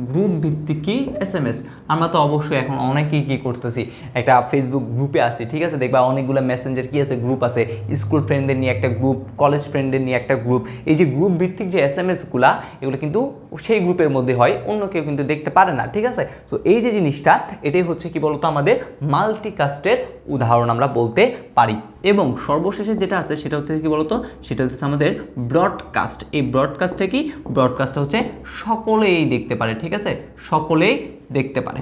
গ্রুপ ভিত্তিক কি SMS। আমরা তো অবশ্যই এখন অনেকেই কী করতেছি, একটা ফেসবুক গ্রুপে আসি। ঠিক আছে, দেখবা অনেকগুলো মেসেঞ্জার কি আছে, গ্রুপ আছে, স্কুল ফ্রেন্ডদের নিয়ে একটা গ্রুপ, কলেজ ফ্রেন্ডদের নিয়ে একটা গ্রুপ। এই যে গ্রুপ ভিত্তিক যে SMSগুলা, এগুলো কিন্তু সেই গ্রুপের মধ্যে হয়, অন্য কেউ কিন্তু দেখতে পারে না। ঠিক আছে, তো এই যে জিনিসটা, এটাই হচ্ছে কি বলতো আমাদের মাল্টিকাস্টের উদাহরণ আমরা বলতে পারি। এবং সর্বশেষে যেটা আছে সেটা হচ্ছে কি বলতো, সেটা হচ্ছে আমাদের ব্রডকাস্ট। এই ব্রডকাস্টটা কি, ব্রডকাস্টটা হচ্ছে সকলেই দেখতে পারে, ঠিক আছে, সকলেই দেখতে পারে।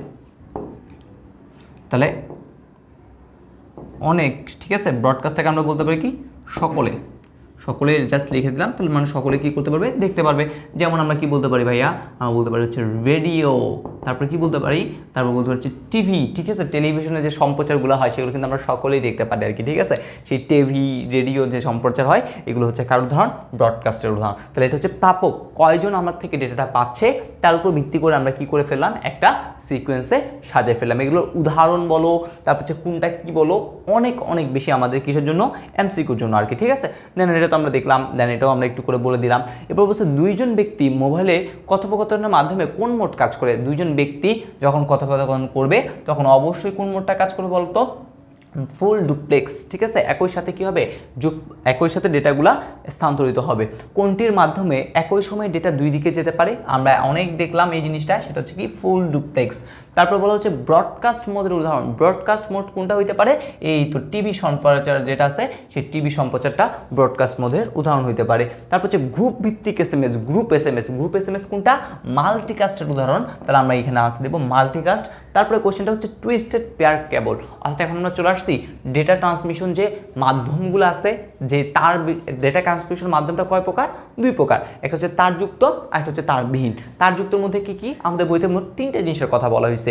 তাহলে অনেক, ঠিক আছে, ব্রডকাস্টটাকে আমরা বলতে পারি কি, সকলে, সকলে জাস্ট লিখে দিলাম, তাহলে মানে সকলে কি করতে পারবে, দেখতে পারবে। যেমন আমরা কি বলতে পারি ভাইয়া, আমরা বলতে পারি হচ্ছে রেডিও, তারপরে কি বলতে পারি, তারপর বলতে পারি হচ্ছে টিভি, ঠিক আছে, টেলিভিশনে যে সম্প্রচারগুলো হয় সেগুলো কিন্তু আমরা সকলেই দেখতে পারি আর কি, ঠিক আছে। সেই টিভি রেডিও যে সম্প্রচার হয় এগুলো হচ্ছে কার উদাহরণ, ব্রডকাস্টের উদাহরণ। তাহলে এটা হচ্ছে প্রাপক, কয়জন আমার থেকে ডেটাটা পাচ্ছে তার উপর ভিত্তি করে আমরা কি করে ফেললাম, একটা সিকোয়েন্সে সাজিয়ে ফেললাম। এগুলোর উদাহরণ বলো, তারপর হচ্ছে কোনটা কি বলো, অনেক অনেক বেশি আমাদের কিসের জন্য, এমসিকিউর জন্য আর কি, ঠিক আছে। দেন এটা তো আমরা দেখলাম, দেন এটাও আমরা একটু করে বলে দিলাম। এরপর বলছে দুইজন ব্যক্তি মোবাইলে কথোপকথনের মাধ্যমে কোন মোড কাজ করে। দুইজন ব্যক্তি যখন কথোপকথন করবে তখন অবশ্যই কোন মোডটা কাজ করবে বলতো, ফুল ডুপ্লেক্স, ঠিক আছে। একই সাথে কি হবে, একই সাথে ডেটাগুলা স্থানান্তরিত হবে। কোনটির মাধ্যমে একই সময় ডেটা দুই দিকে যেতে পারে, আমরা অনেক দেখলাম এই জিনিসটা, সেটা হচ্ছে কি ফুল ডুপ্লেক্স। তারপর বলা হচ্ছে ব্রডকাস্ট মোডের উদাহরণ। ব্রডকাস্ট মোড কোনটা হইতে পারে, এই তো টিভি সম্প্রচার যেটা আছে সেই টিভি সম্প্রচারটা ব্রডকাস্ট মোডের উদাহরণ হইতে পারে। তারপর হচ্ছে গ্রুপ ভিত্তিক SMS, group SMS, group SMS কোনটা, মাল্টিকাস্টের উদাহরণ। তাহলে আমরা এখানে আনসার দেবো মাল্টিকাস্ট। তারপরে কোশ্চেনটা হচ্ছে টুইস্টেড পেয়ার কেবল, অর্থাৎ এখন আমরা চলে আসছি ডেটা ট্রান্সমিশন যে মাধ্যমগুলো আছে, যে তার ডেটা ট্রান্সমিশন মাধ্যমটা কয় প্রকার, দুই প্রকার, একটা হচ্ছে তারযুক্ত আর একটা হচ্ছে তারবিহীন। তারযুক্তর মধ্যে কি কি, আমাদের বইতে মোট তিনটে জিনিসের কথা বলা হয়েছে।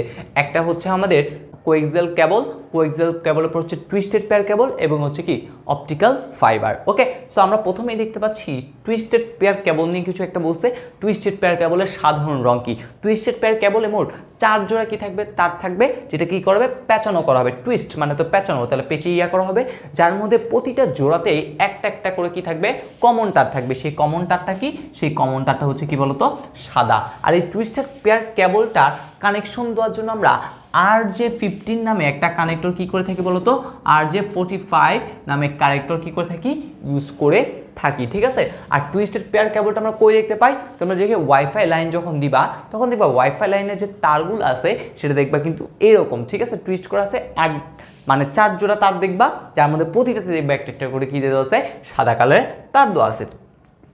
একটা হচ্ছে আমাদের কোএক্সিয়াল কেবল, কোএক্সিয়াল কেবলের পর হচ্ছে টুইস্টেড পেয়ার কেবল এবং হচ্ছে কি অপটিক্যাল ফাইবার। ওকে, সো আমরা প্রথমেই দেখতে পাচ্ছি টুইস্টেড পেয়ার কেবল নিয়ে কিছু একটা বলছে। টুইস্টেড পেয়ার কেবলের সাধারণ রং কি, টুইস্টেড পেয়ার কেবলে মোট 4 জোড়া কি থাকবে, তার থাকবে, যেটা কি করা হবে, পেঁচানো করা হবে। টুইস্ট মানে তো পেঁচানো, তাহলে পেঁচিয়ে ইয়া করা হবে, যার মধ্যে প্রতিটা জোড়াতেই একটা একটা করে কি থাকবে, কমন তার থাকবে। সেই কমন তারটা কি, সেই কমন তারটা হচ্ছে কি বলতো, সাদা। আর এই টুইস্টেড পেয়ার কেবলটার কানেকশন দেওয়ার জন্য আমরা RJ15 নামে একটা কানেক্টর কি করে থাকি বলতো, RJ45 নামে কানেক্টর কি করে থাকি, ইউজ করে থাকি, ঠিক আছে। আর টুইস্টেড পেয়ার কেবলটা আমরা কই দেখতে পাই, তোমরা যে ওয়াইফাই লাইন যখন দিবা তখন দেখবা ওয়াইফাই লাইনে যে তারগুলো আছে সেটা দেখবা কিন্তু এরকম, ঠিক আছে, টুইস্ট করা আছে, মানে 4 জোড়া তার দেখবা, যার মধ্যে প্রতিটাতে দেখবা একটা একটা করে কি দেওয়া আছে, সাদা কালারের তার দেওয়া আছে।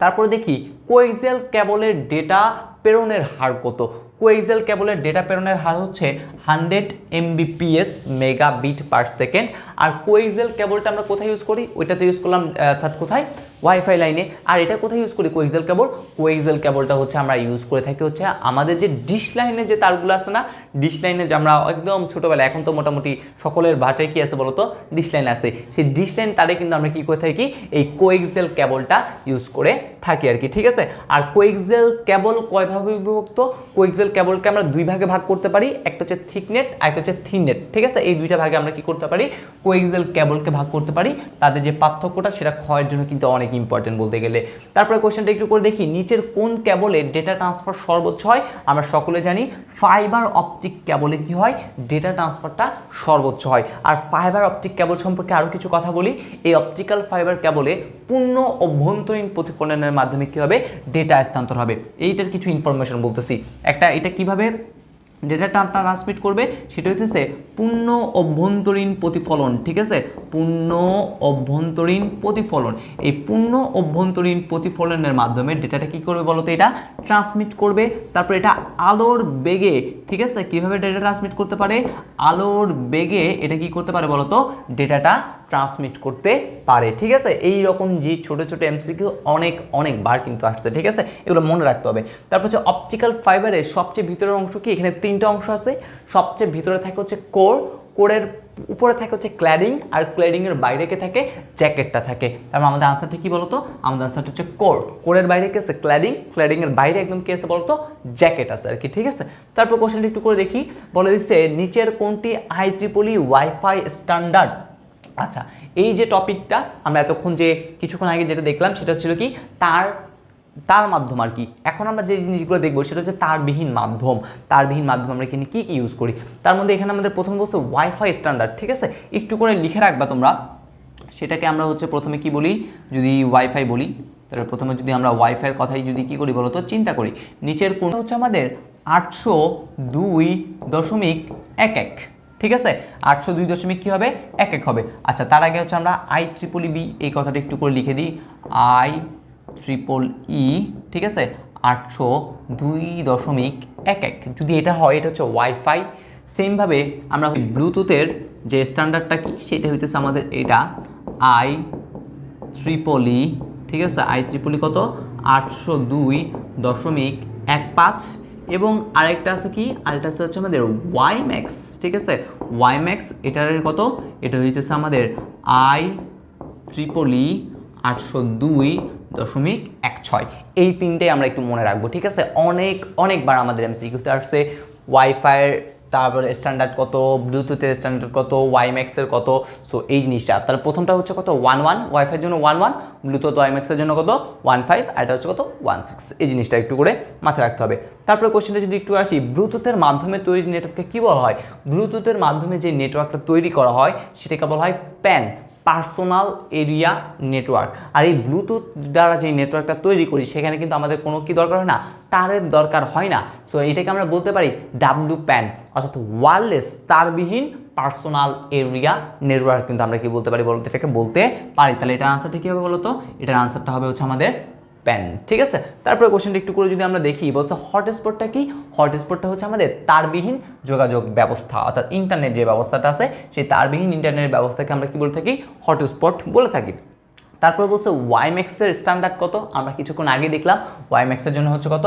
তারপরে দেখি কোএক্সিয়াল কেবলের ডেটা প্রেরণের হার কত। কোএক্সিয়াল কেবলের ডেটা প্রেরণের হার হচ্ছে 100 Mbps মেগাবিট পার সেকেন্ড। আর কোএক্সিয়াল কেবলটা আমরা কোথায় ইউজ করি, ওইটাতে ইউজ করলাম, অর্থাৎ কোথায়, ওয়াইফাই লাইনে। আর এটা কোথায় ইউজ করি, কোএক্সিয়াল কেবল, কোএক্সিয়াল কেবলটা হচ্ছে আমরা ইউজ করে থাকি হচ্ছে আমাদের যে ডিশ লাইনে যে তারগুলো আছে না, ডিশ লাইনে যে আমরা একদম ছোটোবেলা, এখন তো মোটামুটি সকলের ভাষায় কি আছে বলতো, ডিশ লাইন আছে, সেই ডিশ লাইন তারে কিন্তু আমরা কি করে থাকি, এই কোএক্সিয়াল কেবলটা ইউজ করে থাকি আর কি, ঠিক আছে। আর কোএক্সিয়াল কেবল কয়ভাবে বিভক্ত, কোএক্সিয়াল কেবলকে আমরা দুই ভাগে ভাগ করতে পারি, একটা হচ্ছে থিকনেট আর একটা হচ্ছে থিননেট, ঠিক আছে। এই দুইটা ভাগে আমরা কি করতে পারি, কোএক্সিয়াল কেবলকে ভাগ করতে পারি। তাদের যে পার্থক্যটা সেটা ক্ষয়ের জন্য কিন্তু অনেক ইম্পর্টেন্ট বলতে গেলে। তারপরে কোশ্চেনটা একটু করে দেখি, নিচের কোন কেবলে ডেটা ট্রান্সফার সর্বোচ্চ হয়। আমরা সকলে জানি ফাইবার অপটিক কেবলে কি হয়, ডেটা ট্রান্সফারটা সর্বোচ্চ হয়। আর ফাইবার অপটিক কেবল সম্পর্কে আরও কিছু কথা বলি, এই অপটিক্যাল ফাইবার কেবলে পূর্ণ অভ্যন্তরীণ প্রতিফলনের মাধ্যমে কী হবে, ডেটা স্থানান্তর হবে। এইটার কিছু ইনফরমেশন বলতেছি। একটা, এটা কিভাবে ডেটাটা ট্রান্সমিট করবে, সেটা হচ্ছে পূর্ণ অভ্যন্তরীণ প্রতিফলন, ঠিক আছে, পূর্ণ অভ্যন্তরীণ প্রতিফলন। এই পূর্ণ অভ্যন্তরীণ প্রতিফলনের মাধ্যমে ডেটাটা কি করবে বলতো, এটা ট্রান্সমিট করবে। তারপর এটা আলোর বেগে, ঠিক আছে, কিভাবে ডেটা ট্রান্সমিট করতে পারে, আলোর বেগে এটা কি করতে পারে বলতো, ডেটাটা ট্রান্সমিট করতে পারে, ঠিক আছে। এই রকম যে ছোটো ছোটো এমসিকিউ অনেকবার কিন্তু আসছে, ঠিক আছে, এগুলো মনে রাখতে হবে। তারপর হচ্ছে অপটিক্যাল ফাইবারের সবচেয়ে ভিতরের অংশ কি, এখানে 3টা অংশ আছে। সবচেয়ে ভিতরে থাকে হচ্ছে কোর, কোরের উপরে থাকে হচ্ছে ক্ল্যাডিং, আর ক্ল্যাডিংয়ের বাইরে কে থাকে, জ্যাকেটটা থাকে। তারপর আমাদের আনসারটা কি বলতো, আমাদের আনসারটা হচ্ছে কোর, কোরের বাইরে কি আছে, ক্ল্যাডিং, ক্ল্যাডিংয়ের বাইরে একদম কি আছে বলতো, জ্যাকেট আছে আর কি, ঠিক আছে। তারপর কোশ্চেনটা একটু করে দেখি, বলে দিচ্ছে নিচের কোনটি IEEE ওয়াইফাই স্ট্যান্ডার্ড। আচ্ছা, এই যে টপিকটা আমরা এতক্ষণ যে কিছুক্ষণ আগে যেটা দেখলাম সেটা ছিল কি, তার মাধ্যম আর কি। এখন আমরা যে জিনিসগুলো দেখবো সেটা হচ্ছে তারবিহীন মাধ্যম। তারবিহীন মাধ্যম আমরা এখানে কী কী ইউজ করি, তার মধ্যে এখানে আমাদের প্রথম বলছে ওয়াইফাই স্ট্যান্ডার্ড, ঠিক আছে, একটু করে লিখে রাখবা তোমরা। সেটাকে আমরা হচ্ছে প্রথমে কি বলি, যদি ওয়াইফাই বলি তাহলে প্রথমে যদি আমরা ওয়াইফাইয়ের কথাই যদি কী করি বলো তো, চিন্তা করি, নিচের কোনটা হচ্ছে আমাদের 802.11, ঠিক আছে, 802 দশমিক কী হবে 11 হবে। আচ্ছা, তার আগে হচ্ছে আমরা IEEE এই কথাটা একটু করে লিখে দিই, IEEE, ঠিক আছে, 802.11। যদি এটা হয় এটা হচ্ছে ওয়াইফাই। সেমভাবে আমরা ব্লুটুথের যে স্ট্যান্ডার্ডটা কি সেটা হইতেছে আমাদের এটা IEEE, ঠিক আছে, IEEE কত 802.15। এবং আরেকটা আছে কি, আরেকটা হচ্ছে আমাদের ওয়াইম্যাক্স, ঠিক আছে, ওয়াইম্যাক্স এটার কত, এটা হইতেছে আমাদের IEEE 802.16। এই তিনটেই আমরা একটু মনে রাখবো, ঠিক আছে। অনেকবার আমাদের এমসিকিউতে আসছে ওয়াইফাইয়ের তারপরে স্ট্যান্ডার্ড কত, ব্লুটুথের স্ট্যান্ডার্ড কত, ওয়াইম্যাক্সের কত। সো এই জিনিসটা তাহলে প্রথমটা হচ্ছে কত 11, ওয়াইফাইয়ের জন্য 11, ব্লুটুথ ওয়াইম্যাক্সের জন্য কত 15, আর এটা হচ্ছে কত 16। এই জিনিসটা একটু করে মাথায় রাখতে হবে। তারপরে কোশ্চেনটা যদি একটু আসি, ব্লুটুথের মাধ্যমে তৈরি নেটওয়ার্ককে কী বলা হয়? ব্লুটুথের মাধ্যমে যে নেটওয়ার্কটা তৈরি করা হয় সেটাকে বলা হয় প্যান, পার্সোনাল এরিয়া নেটওয়ার্ক। আর এই ব্লুটুথ দ্বারা যে নেটওয়ার্কটা তৈরি করি সেখানে কিন্তু আমাদের কোনো কি দরকার হয় না, তারের দরকার হয় না। সো এটাকে আমরা বলতে পারি WPAN, অর্থাৎ ওয়্যারলেস তারবিহীন পার্সোনাল এরিয়া নেটওয়ার্ক কিন্তু আমরা কি বলতে পারি বলতে, এটাকে বলতে পারি। তাহলে এটার আনসারটা কী হবে বলো তো? এটার আনসারটা হবে হচ্ছে আমাদের প্যান, ঠিক আছে। তারপরে কোশ্চেনটা একটু করে যদি আমরা দেখি, বলছে হটস্পটটা কি? হটস্পটটা হচ্ছে আমাদের তারবিহীন যোগাযোগ ব্যবস্থা, অর্থাৎ ইন্টারনেট যে ব্যবস্থাটা আছে সেই তারবিহীন ইন্টারনেট ব্যবস্থাকে আমরা কি বলে থাকি? হটস্পট বলে থাকি। তারপরে বলছে ওয়াইম্যাক্সের স্ট্যান্ডার্ড কত? আমরা কিছুক্ষণ আগে দেখলাম ওয়াইম্যাক্সের জন্য হচ্ছে কত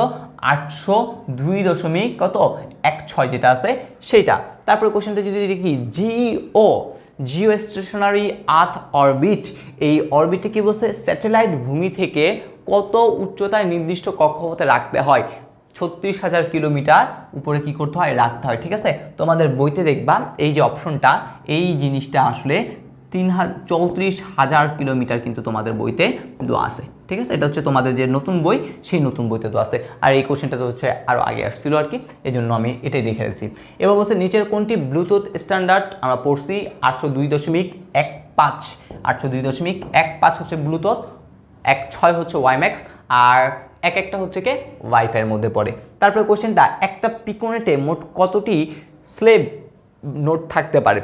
802.16 যেটা আছে সেইটা। তারপরে কোশ্চেনটা যদি দেখি জিও স্টেশনারি আর্থ অরবিট, এই অরবিটে কি বলছে? স্যাটেলাইট ভূমি থেকে কত উচ্চতায় নির্দিষ্ট কক্ষপথে রাখতে হয়? 36,000 কিলোমিটার উপরে কি করতে হয়? রাখতে হয়, ঠিক আছে। তোমাদের বইতে দেখবা এই যে অপশনটা, এই জিনিসটা আসলে 34,000 কিলোমিটার কিন্তু তোমাদের বইতে দেওয়া আছে, ঠিক আছে। এটা হচ্ছে তোমাদের যে নতুন বই সেই নতুন বইতে দেওয়া আছে। আর এই কোশ্চেনটা তো হচ্ছে আরও আগে আসছিল আর কি, এই জন্য আমি এটাই রেখে রেখেছি। এবার বলছে নিচের কোনটি ব্লুটুথ স্ট্যান্ডার্ড? আমরা পড়ছি 802.15, 802.15 হচ্ছে ব্লুটুথ, 16 হচ্ছে ওয়াইম্যাক্স, আর একটা হচ্ছে কি ওয়াইফাইয়ের মধ্যে পড়ে। তারপরে কোশ্চেনটা, একটা পিকোনেটে মোট কতটি স্লেভ নোট থাকতে পারে?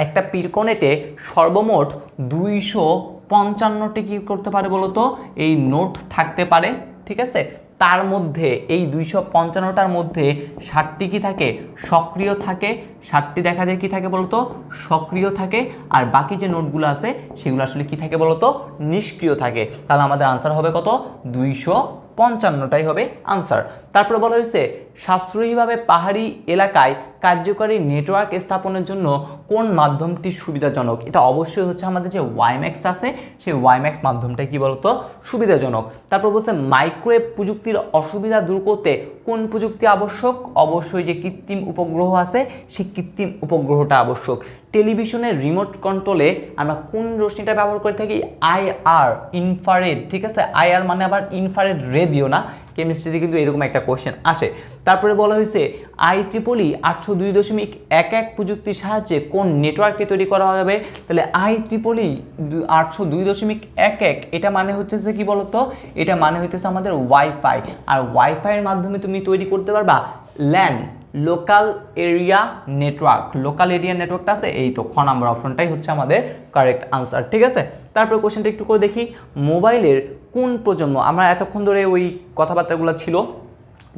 একটা পিকোনেটে সর্বমোট 255টি কি করতে পারে বলো তো? এই নোট থাকতে পারে, ঠিক আছে। তার মধ্যে এই 255টার মধ্যে 60টি কি থাকে? সক্রিয় থাকে। 60টি দেখা যায় কি থাকে বলতো? সক্রিয় থাকে। আর বাকি যে নোটগুলো আছে সেগুলো আসলে কি থাকে বলতো? নিষ্ক্রিয় থাকে। তাহলে আমাদের আনসার হবে কত? 255টাই হবে আনসার। তারপরে বলা হয়েছে সাশ্রয়ীভাবে পাহাড়ি এলাকায় কার্যকরী নেটওয়ার্ক স্থাপনের জন্য কোন মাধ্যমটি সুবিধাজনক? এটা অবশ্যই হচ্ছে আমাদের যে ওয়াইম্যাক্স আছে সেই ওয়াইম্যাক্স মাধ্যমটা কি বলতো? সুবিধাজনক। তারপর বলছে মাইক্রোওয়েভ প্রযুক্তির অসুবিধা দূর করতে কোন প্রযুক্তি আবশ্যক? অবশ্যই যে কৃত্রিম উপগ্রহ আছে সেই কৃত্রিম উপগ্রহটা আবশ্যক। টেলিভিশনের রিমোট কন্ট্রোলে আমরা কোন রশ্মিটা ব্যবহার করে থাকি? IR, ইনফ্রারেড, ঠিক আছে। IR মানে আবার ইনফ্রারেড রে দিও না, কেমিস্ট্রিতে কিন্তু এরকম একটা কোশ্চেন আসে। তারপরে বলা হয়েছে IEEE 802.11 প্রযুক্তির সাহায্যে কোন নেটওয়ার্কটি তৈরি করা যাবে? তাহলে IEEE 802.11 এটা মানে হচ্ছে যে কি বলতো? এটা মানে হইতেছে আমাদের ওয়াইফাই। আর ওয়াইফাইয়ের মাধ্যমে তুমি তৈরি করতে পারবা LAN, local area network. Local area নেটওয়ার্কটা আছে, এই তো খ নাম্বার অপশনটাই হচ্ছে আমাদের কারেক্ট আনসার, ঠিক আছে। তারপরে কোশ্চেনটা একটু করে দেখি, মোবাইলের কোন প্রজন্ম? আমরা এতক্ষণ ধরে ওই কথাবার্তাগুলো ছিল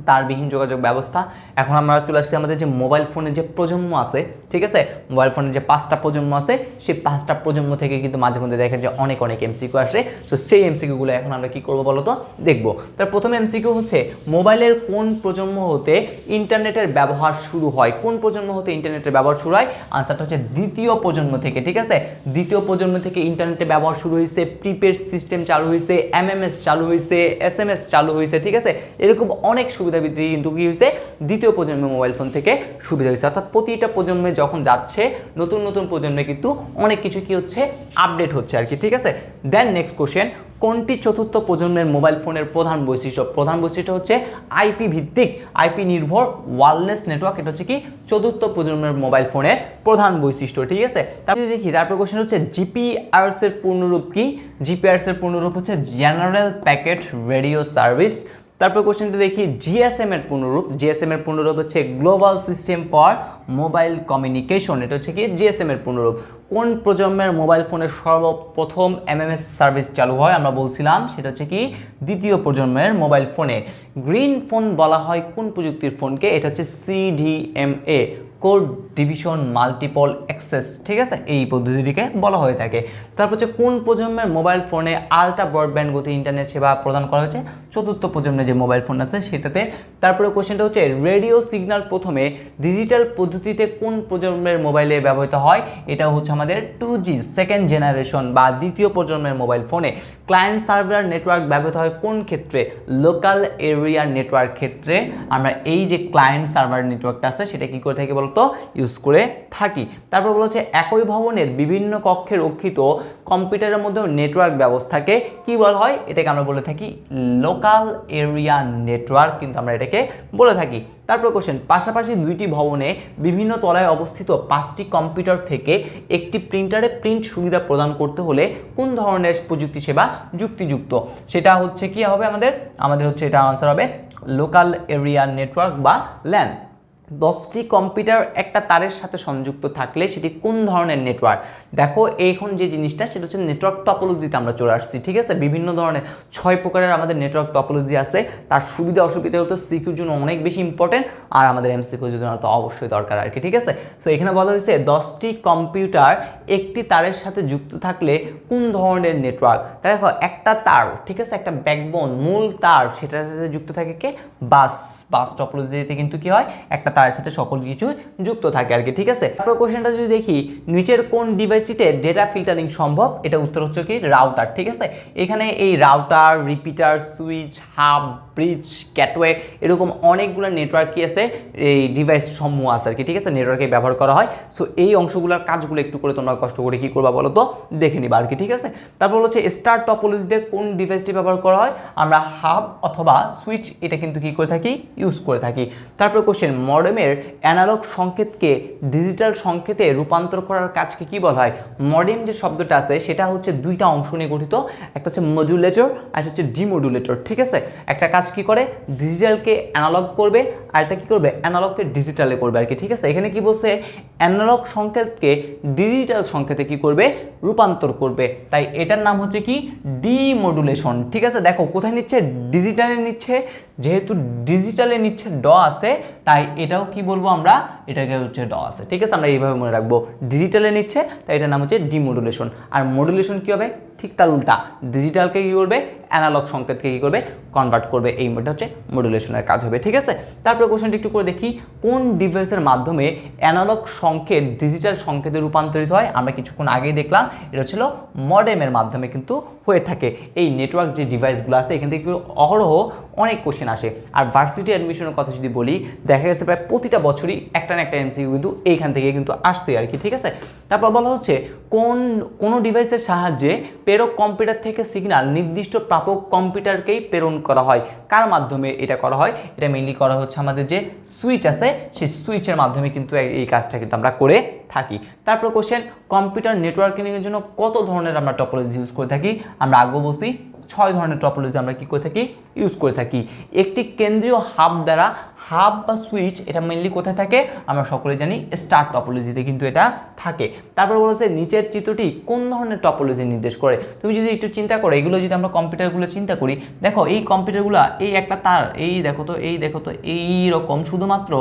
তারবিহীন যোগাযোগ ব্যবস্থা, এখন আমরা চলে আসছি আমাদের যে মোবাইল ফোনের যে প্রজন্ম আছে, ঠিক আছে। মোবাইল ফোনের যে 5টা প্রজন্ম আছে সেই 5টা প্রজন্ম থেকে কিন্তু মাঝে মধ্যে দেখেন যে অনেক এমসিকিউ আসে। তো সেই এমসিকিউগুলো এখন আমরা কি করবো বলো তো? দেখবো। তার প্রথম এমসিকিউ হচ্ছে মোবাইলের কোন প্রজন্ম হতে ইন্টারনেটের ব্যবহার শুরু হয়? কোন প্রজন্ম হতে ইন্টারনেটের ব্যবহার শুরু হয়? আনসারটা হচ্ছে দ্বিতীয় প্রজন্ম থেকে, ঠিক আছে। দ্বিতীয় প্রজন্ম থেকে ইন্টারনেটের ব্যবহার শুরু হয়েছে, প্রিপেড সিস্টেম চালু হয়েছে, MMS চালু হয়েছে, SMS চালু হয়েছে, ঠিক আছে। এরকম অনেক সুবিধা বৃদ্ধি কিন্তু কি হয়েছে? দ্বিতীয় প্রজন্মের মোবাইল ফোন থেকে সুবিধা হয়েছে। অর্থাৎ প্রতিটা প্রজন্মে যখন যাচ্ছে নতুন প্রজন্মে কিন্তু অনেক কিছু কি হচ্ছে? আপডেট হচ্ছে আর কি, ঠিক আছে। দেন নেক্সট কোশ্চেন, কোনটি চতুর্থ প্রজন্মের মোবাইল ফোনের প্রধান বৈশিষ্ট্য? প্রধান বৈশিষ্ট্য হচ্ছে আইপি ভিত্তিক, আইপি নির্ভর ওয়্যারলেস নেটওয়ার্ক। এটা হচ্ছে কি চতুর্থ প্রজন্মের মোবাইল ফোনের প্রধান বৈশিষ্ট্য, ঠিক আছে। তারপরে দেখি তারপর কোশ্চেন হচ্ছে জিপিআরএস এর পূর্ণরূপ কি? জিপিআরএস এর পূর্ণরূপ হচ্ছে জেনারেল প্যাকেট রেডিও সার্ভিস। তারপর কোশ্চেনটা দেখি জিএসএম এর পূর্ণরূপ। জিএসএম এর পূর্ণরূপ হচ্ছে global system for mobile communication. এটা হচ্ছে কি জিএসএম এর পূর্ণরূপ। কোন প্রজন্মের মোবাইল ফোনের সর্বপ্রথম এমএমএস সার্ভিস চালু হয়? আমরা বলছিলাম সেটা হচ্ছে কি দ্বিতীয় প্রজন্মের মোবাইল ফোনে। গ্রিন ফোন বলা হয় কোন প্রযুক্তির ফোনকে? এটা হচ্ছে CDMA, code division multiple access, ঠিক আছে, এই পদ্ধতিটিকে বলা হয়ে থাকে। তারপর হচ্ছে কোন প্রজন্মের মোবাইল ফোনে আলট্রা ব্রডব্যান্ড গতি ইন্টারনেট সেবা প্রদান করা হয়েছে? চতুর্থ প্রজন্মের যে মোবাইল ফোন আছে সেটাতে। তারপরে কোশ্চেনটা হচ্ছে রেডিও সিগন্যাল প্রথমে ডিজিটাল পদ্ধতিতে কোন প্রজন্মের মোবাইলে ব্যবহৃত হয়? এটা হচ্ছে আমাদের 2G সেকেন্ড জেনারেশন বা দ্বিতীয় প্রজন্মের মোবাইল ফোনে। ক্লায়েন্ট সার্ভার নেটওয়ার্ক ব্যবহৃত হয় কোন ক্ষেত্রে? লোকাল এরিয়া নেটওয়ার্ক ক্ষেত্রে আমরা এই যে ক্লায়েন্ট সার্ভার নেটওয়ার্কটা আছে সেটা কি করে থাকি বলতো? ইউজ করে থাকি। তারপর বলেছে একই ভবনের বিভিন্ন কক্ষে রক্ষিত কম্পিউটারের মধ্যে নেটওয়ার্ক ব্যবস্থাকে কি বলা হয়? এটাকে আমরা বলে থাকি লোকাল এরিয়া নেটওয়ার্ক, কিন্তু আমরা এটাকে বলে থাকি। তারপর কোশ্চেন, পাশাপাশি দুইটি ভবনে বিভিন্ন তলায় অবস্থিত 5টি কম্পিউটার থেকে একটি প্রিন্টারে প্রিন্ট সুবিধা প্রদান করতে হলে কোন ধরনের প্রযুক্তি সেবা যুক্তিযুক্ত? সেটা হচ্ছে কি হবে আমাদের হচ্ছে এটা আনসার হবে লোকাল এরিয়া নেটওয়ার্ক বা ল্যান। 10টি কম্পিউটার একটা তারের সাথে সংযুক্ত থাকলে সেটি কোন ধরনের নেটওয়ার্ক? দেখো এখন যে জিনিসটা সেটা হচ্ছে নেটওয়ার্ক টপোলজিতে আমরা চলে আসছি, ঠিক আছে। বিভিন্ন ধরনের 6 প্রকারের আমাদের নেটওয়ার্ক টপোলজি আছে। তার সুবিধা অসুবিধা হতো সিকিউর জন্য অনেক বেশি ইম্পর্টেন্ট, আর আমাদের এমসিকিউর জন্য তো অবশ্যই দরকার আর কি, ঠিক আছে। সো এখানে বলা হয়েছে 10টি কম্পিউটার একটি তারের সাথে যুক্ত থাকলে কোন ধরনের নেটওয়ার্ক? দেখো একটা তার, ঠিক আছে, একটা ব্যাকবোন মূল তার, সেটার সাথে যুক্ত থাকে কে? বাস টপোলজিতে কিন্তু কি হয়? একটা তারের সাথে সকল কিছু যুক্ত থাকে আর কি, ঠিক আছে। তারপর কোশ্চেনটা যদি দেখি নিচের কোন ডিভাইসটিতে ডেটা ফিল্টারিং সম্ভব? এটা উত্তর হচ্ছে কি রাউটার, ঠিক আছে। এখানে এই router, repeater, switch, hub, bridge, gateway এরকম অনেকগুলো নেটওয়ার্ক কি আছে, এই ডিভাইস সমূহ আছে আর কি, ঠিক আছে, নেটওয়ার্কে ব্যবহার করা হয়। সো এই অংশগুলোর কাজগুলো একটু করে তোমরা কষ্ট করে কি করবা বলো তো, দেখে নিবা আর কি, ঠিক আছে। তারপর হচ্ছে স্টার টপোলজিতে কোন ডিভাইসটি ব্যবহার করা হয়? আমরা হাব অথবা সুইচ এটা কিন্তু কি করে থাকি? ইউজ করে থাকি। তারপর কোশ্চেন, মডেমের অ্যানালগ সংকেতকে ডিজিটাল সংকেতে রূপান্তর করার কাজকে কি বলা হয়? মডেম যে শব্দটা আছে সেটা হচ্ছে দুইটা অংশ নিয়ে গঠিত, একটা হচ্ছে মডুলেটর আর একটা হচ্ছে ডিমডুলেটর, ঠিক আছে। একটা কাজ কি করে? ডিজিটালকে অ্যানালগ করবে, আর একটা কি করবে? অ্যানালগকে ডিজিটালে করবে আর কি, ঠিক আছে। এখানে কি বলছে? অ্যানালগ সংকেতকে ডিজিটাল সংকেতে কি করবে? রূপান্তর করবে। তাই এটার নাম হচ্ছে কি? ডিমডুলেশন, ঠিক আছে। দেখো কোথায় নিচ্ছে? ডিজিটালে নিচ্ছে। যেহেতু ডিজিটালে নিচ্ছে ড আছে, তাই এটাও কি বলবো আমরা? এটাকে হচ্ছে ড আছে, ঠিক আছে। আমরা এইভাবে মনে রাখবো, ডিজিটালে নিচ্ছে তাই এটার নাম হচ্ছে ডিমডুলেশন। আর মডুলেশন কি হবে? ঠিক তার উল্টা, ডিজিটালকে কি করবে? অ্যানালগ সংকেতকে কি করবে? কনভার্ট করবে। এই মোডটা হচ্ছে মডুলেশনের কাজ হবে, ঠিক আছে। তারপরে কোশ্চেনটি একটু করে দেখি, কোন ডিভাইসের মাধ্যমে অ্যানালগ সংকেত ডিজিটাল সংকেতে রূপান্তরিত হয়? আমরা কিছুক্ষণ আগেই দেখলাম এটা ছিল মডেমের মাধ্যমে কিন্তু হয়ে থাকে। এই নেটওয়ার্ক যে ডিভাইসগুলো আছে এখান থেকে অহরহ অনেক কোশ্চেন আসে। আর ভার্সিটি অ্যাডমিশনের কথা যদি বলি, দেখা গেছে প্রায় প্রতিটা বছরই একটা না একটা এমসিকিউ কিন্তু এইখান থেকে কিন্তু আসছে আর কি, ঠিক আছে। তারপর বলা হচ্ছে কোন ডিভাইসের সাহায্যে প্রেরক কম্পিউটার থেকে সিগন্যাল নির্দিষ্ট প্রাপক কম্পিউটারকেই প্রেরণ করা হয়? কার মাধ্যমে এটা করা হয়? এটা মেইনলি করা হচ্ছে আমাদের যে সুইচ আছে সেই সুইচের মাধ্যমে কিন্তু এই কাজটা কিন্তু আমরা করে থাকি। তারপর কোশ্চেন, কম্পিউটার নেটওয়ার্কিংয়ের জন্য কত ধরনের আমরা টপোলজি ইউজ করে থাকি? আমরা আগে বলছি 6 ধরনের টপোলজি আমরা কি করে থাকি? ইউজ করে থাকি। একটি কেন্দ্রীয় হাব দ্বারা, হাব বা সুইচ এটা মেইনলি কোথায় থাকে? আমরা সকলে জানি স্টার টপোলজিতে কিন্তু এটা থাকে। তারপর বলেছে নিচের চিত্রটি কোন ধরনের টপোলজি নির্দেশ করে? তুমি যদি একটু চিন্তা করো, এগুলো যদি আমরা কম্পিউটারগুলো চিন্তা করি, দেখো এই কম্পিউটারগুলো এই একটা তার, এই দেখো তো এই রকম শুধুমাত্র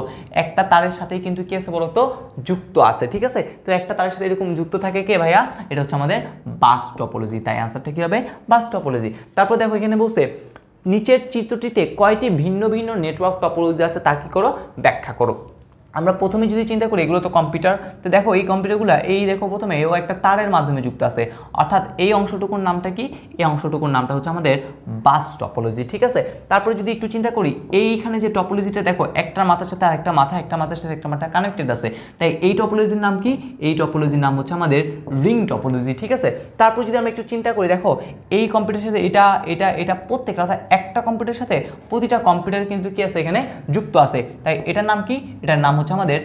একটা তারের সাথেই কিন্তু কি আছে বলতো? যুক্ত আছে, ঠিক আছে। তো একটা তারের সাথে এরকম যুক্ত থাকে কে ভাইয়া? এটা হচ্ছে আমাদের বাস টপোলজি। তাই আনসারটা কি হবে? Bus topology. তারপর দেখো এখানে বলছে নিচের চিত্রটিতে কয়টি ভিন্ন ভিন্ন নেটওয়ার্ক টপোলজি আছে তা কি করো? ব্যাখ্যা করো। আমরা প্রথমে যদি চিন্তা করি, এগুলো তো কম্পিউটার, তো দেখো এই কম্পিউটারগুলো এই দেখো প্রথমে এও একটা তারের মাধ্যমে যুক্ত আছে, অর্থাৎ এই অংশটুকুর নামটা কি? এই অংশটুকুর নামটা হচ্ছে আমাদের বাস টপোলজি, ঠিক আছে। তারপরে যদি একটু চিন্তা করি, এইখানে যে টপোলজিটা দেখো একটা মাথার সাথে আর একটা মাথা, একটা মাথার সাথে একটা মাথা কানেক্টেড আছে, তাই এই টপোলজির নাম কি? এই টপোলজির নাম হচ্ছে আমাদের রিং টপোলজি, ঠিক আছে। তারপর যদি আমরা একটু চিন্তা করি, দেখো এই কম্পিউটারের সাথে এটা প্রত্যেকটা, অর্থাৎ একটা কম্পিউটারের সাথে প্রতিটা কম্পিউটার কিন্তু কি আছে? এখানে যুক্ত আছে, তাই এটার নাম কি? এটার নাম হচ্ছে আমাদের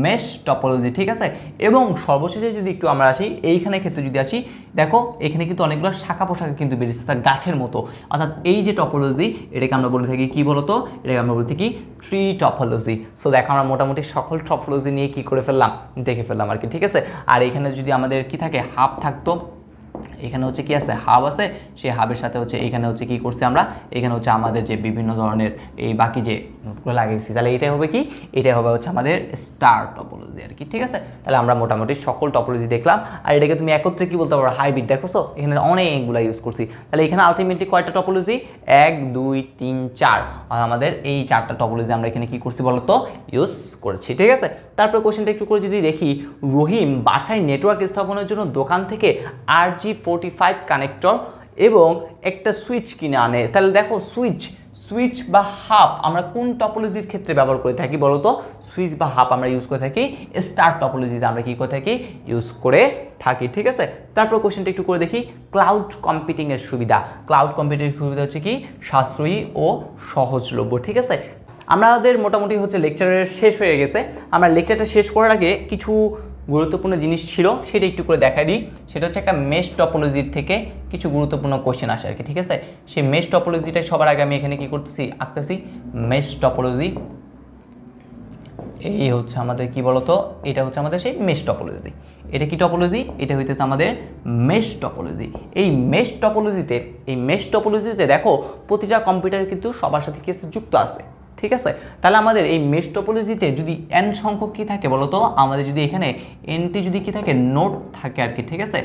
মেশ টপোলজি, ঠিক আছে। এবং সর্বশেষে যদি একটু আমরা আসি এইখানে ক্ষেত্রে যদি আসি, দেখো এখানে কিন্তু অনেকগুলো শাখা পোশাকা কিন্তু বেরিয়েছে তার গাছের মতো, অর্থাৎ এই যে টপোলজি এটাকে আমরা বলে থাকি কি বলতো, এটাকে আমরা বলে থাকি ট্রি টপোলজি। সো দেখো আমরা মোটামুটি সকল টপোলজি নিয়ে কি করে ফেললাম, দেখে ফেললাম আর কি, ঠিক আছে। আর এখানে যদি আমাদের কি থাকে, হাব থাকতো, এখানে হচ্ছে কি আছে, হাব আছে, সেই হাবের সাথে হচ্ছে এখানে হচ্ছে কি করছি আমরা, এখানে হচ্ছে আমাদের যে বিভিন্ন ধরনের এই বাকি যে নোটগুলো লাগিয়েছি, তাহলে এটাই হবে কি, এটাই হবে হচ্ছে আমাদের স্টার টপোলজি আর কি, ঠিক আছে। তাহলে আমরা মোটামুটি সকল টপোলজি দেখলাম। আর এটাকে তুমি একত্রে কি বলতে পারো, হাইব্রিড। দেখো এখানে অনেকগুলো ইউজ করছি, তাহলে এখানে আলটিমেটলি কয়টা টপোলজি, 1 2 3 4, আর আমাদের এই 4টা টপোলজি আমরা এখানে কি করছি বলতো, ইউজ করেছি, ঠিক আছে। তারপরে কোশ্চেনটা একটু করে যদি দেখি, রহিম বাসায় নেটওয়ার্ক স্থাপনের জন্য দোকান থেকে RG45 কানেক্টর এবং একটা সুইচ কিনে আনে। তাহলে দেখো সুইচ বা হাব আমরা কোন টপোলজির ক্ষেত্রে ব্যবহার করে থাকি বলতো, সুইচ বা হাব আমরা ইউজ করে থাকি স্টার টপোলজিতে আমরা কি করে থাকি, ইউজ করে থাকি, ঠিক আছে। তারপর কোশ্চেনটা একটু করে দেখি, ক্লাউড কম্পিউটিং এর সুবিধা। ক্লাউড কম্পিউটিং এর সুবিধা হচ্ছে কি, সাশ্রয়ী ও সহজলভ্য, ঠিক আছে। আমাদের মোটামুটি হচ্ছে লেকচারের শেষ হয়ে গেছে। আমরা লেকচারটা শেষ করার আগে কিছু গুরুত্বপূর্ণ জিনিস ছিল সেটা একটু করে দেখাই দিই। সেটা হচ্ছে একটা মেশ টপোলজির থেকে কিছু গুরুত্বপূর্ণ কোশ্চেন আসে আর কি, ঠিক আছে। সেই মেশ টপোলজিটা সবার আগে আমি এখানে কি করতেছি, আঁকতেছি মেশ টপোলজি। এই হচ্ছে আমাদের কি বলতো, এটা হচ্ছে আমাদের সেই মেশ টপোলজি। এটা কি টপোলজি, এটা হইতেছে আমাদের মেশ টপোলজি। এই মেশ টপোলজিতে দেখো প্রতিটা কম্পিউটার কিন্তু সবার সাথে কি যুক্ত আছে, ঠিক আছে। তাহলে আমাদের এই মেশ টপোলজিতে যদি n সংখ্যক কি থাকে বলতো, আমাদের যদি এখানে nটি যদি কি থাকে, নোড থাকে আর কি, ঠিক আছে।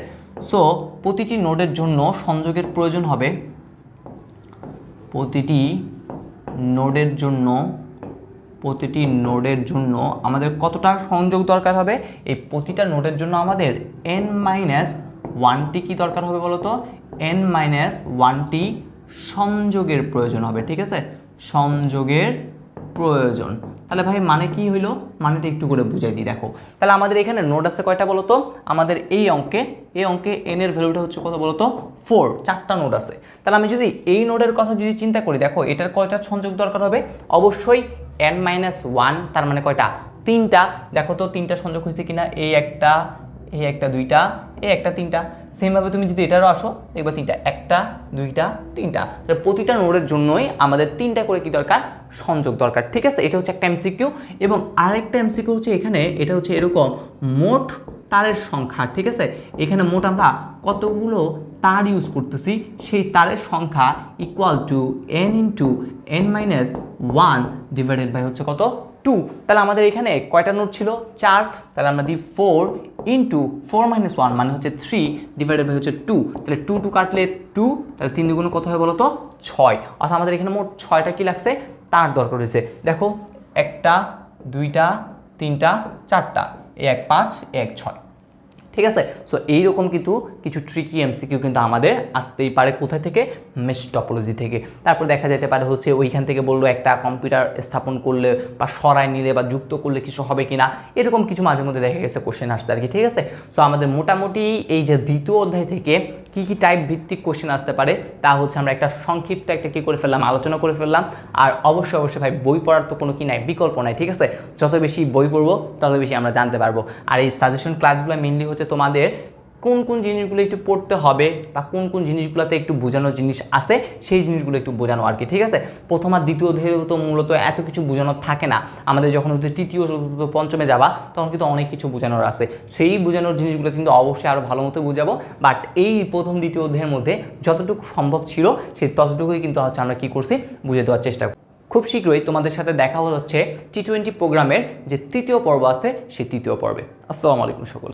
সো প্রতিটি নোডের জন্য সংযোগের প্রয়োজন হবে, প্রতিটি নোডের জন্য আমাদের কতটা সংযোগ দরকার হবে, এই প্রতিটা নোডের জন্য আমাদের n-1টি কি দরকার হবে বলতো, n-1টি সংযোগের প্রয়োজন হবে, ঠিক আছে, সংযোগের প্রয়োজন। তাহলে ভাই মানে কি হইলো, মানেটা একটু করে বুঝাই দিই। দেখো তাহলে আমাদের এখানে নোড আছে কয়টা বলতো, আমাদের এই অঙ্কে n এর ভ্যালুটা হচ্ছে কত বলতো, 4, 4টা নোড আছে। তাহলে আমি যদি এই নোডের কথা যদি চিন্তা করি, দেখো এটার কয়টা সংযোগ দরকার হবে, অবশ্যই n-1, তার মানে কয়টা, 3টা। দেখো তো 3টা সংযোগ হয়েছে কিনা, এই একটা 2টা, এই একটা 3টা। সেমভাবে তুমি যদি এটারও আসো দেখবা 3টা, 1টা 2টা 3টা। তাহলে প্রতিটা নোডের জন্যই আমাদের 3টা করে কি দরকার, সংযোগ দরকার, ঠিক আছে। এটা হচ্ছে একটা এমসিকিউ। এবং আরেকটা এমসিকিউ হচ্ছে এখানে, এটা হচ্ছে এরকম মোট তারের সংখ্যা, ঠিক আছে। এখানে মোট আমরা কতগুলো তার ইউজ করতেছি, সেই তারের সংখ্যা equal to n/n-1 divided by হচ্ছে কত, 2। তাহলে আমাদের এখানে কয়টা নোড ছিল, 4। তাহলে আমরা দিই 4 ইন্টু 4-1 মানে হচ্ছে 3 ডিভাইডেড বাই হচ্ছে 2। তাহলে 2 কাটলে 2, তাহলে 3 দুগুণ কত হয় বলো তো, 6। অর্থাৎ আমাদের এখানে মোট 6টা কি লাগছে, তার দরকার হয়েছে। দেখো 1টা 2টা 3টা 4টা, 1 5 1 6, ঠিক আছে। সো এইরকম কিন্তু কিছু ট্রিকি এমসিকিউ কিন্তু আমাদের আসতেই পারে, কোথায় থেকে, মেশ টপোলজি থেকে। তারপর দেখা যেতে পারে হচ্ছে ওইখান থেকে বললো একটা কম্পিউটার স্থাপন করলে বা সরাই নিলে বা যুক্ত করলে কিছু হবে কিনা, এরকম কিছু মাঝে মধ্যে দেখা গেছে কোশ্চেন আসছে আর কি, ঠিক আছে। সো আমাদের মোটামুটি এই যে দ্বিতীয় অধ্যায় থেকে কি কি টাইপ ভিত্তিক কোশ্চেন আসতে পারে তা হচ্ছে আমরা একটা সংক্ষিপ্ত একটা কি করে ফেললাম, আলোচনা করে ফেললাম। আর অবশ্যই ভাই বই পড়ার তো কোনো কি নাই, বিকল্প নাই, ঠিক আছে। যত বেশি বই পড়বো তত বেশি আমরা জানতে পারবো। আর এই সাজেশন ক্লাসগুলো মেনলি হচ্ছে তোমাদের কোন কোন জিনিসগুলো একটু পড়তে হবে বা কোন কোন জিনিসগুলোতে একটু বোঝানোর জিনিস আছে, সেই জিনিসগুলো একটু বোঝানো আর কি, ঠিক আছে। প্রথম আর দ্বিতীয় অধ্যায়ে তো মূলত এত কিছু বোঝানোর থাকে না। আমাদের যখন হচ্ছে তৃতীয় চতুর্থ পঞ্চমে যাবা তখন কিন্তু অনেক কিছু বোঝানোর আছে, সেই বোঝানোর জিনিসগুলো কিন্তু অবশ্যই আরও ভালো মতো বুঝাবো। বাট এই প্রথম দ্বিতীয় অধ্যায়ের মধ্যে যতটুকু সম্ভব ছিল সেই ততটুকুই কিন্তু হচ্ছে আমরা কি করছি, বুঝে দেওয়ার চেষ্টা করছি। খুব শীঘ্রই তোমাদের সাথে দেখা হচ্ছে T20 প্রোগ্রামের যে তৃতীয় পর্ব আছে সেই তৃতীয় পর্বে। আসসালামু আলাইকুম সকল।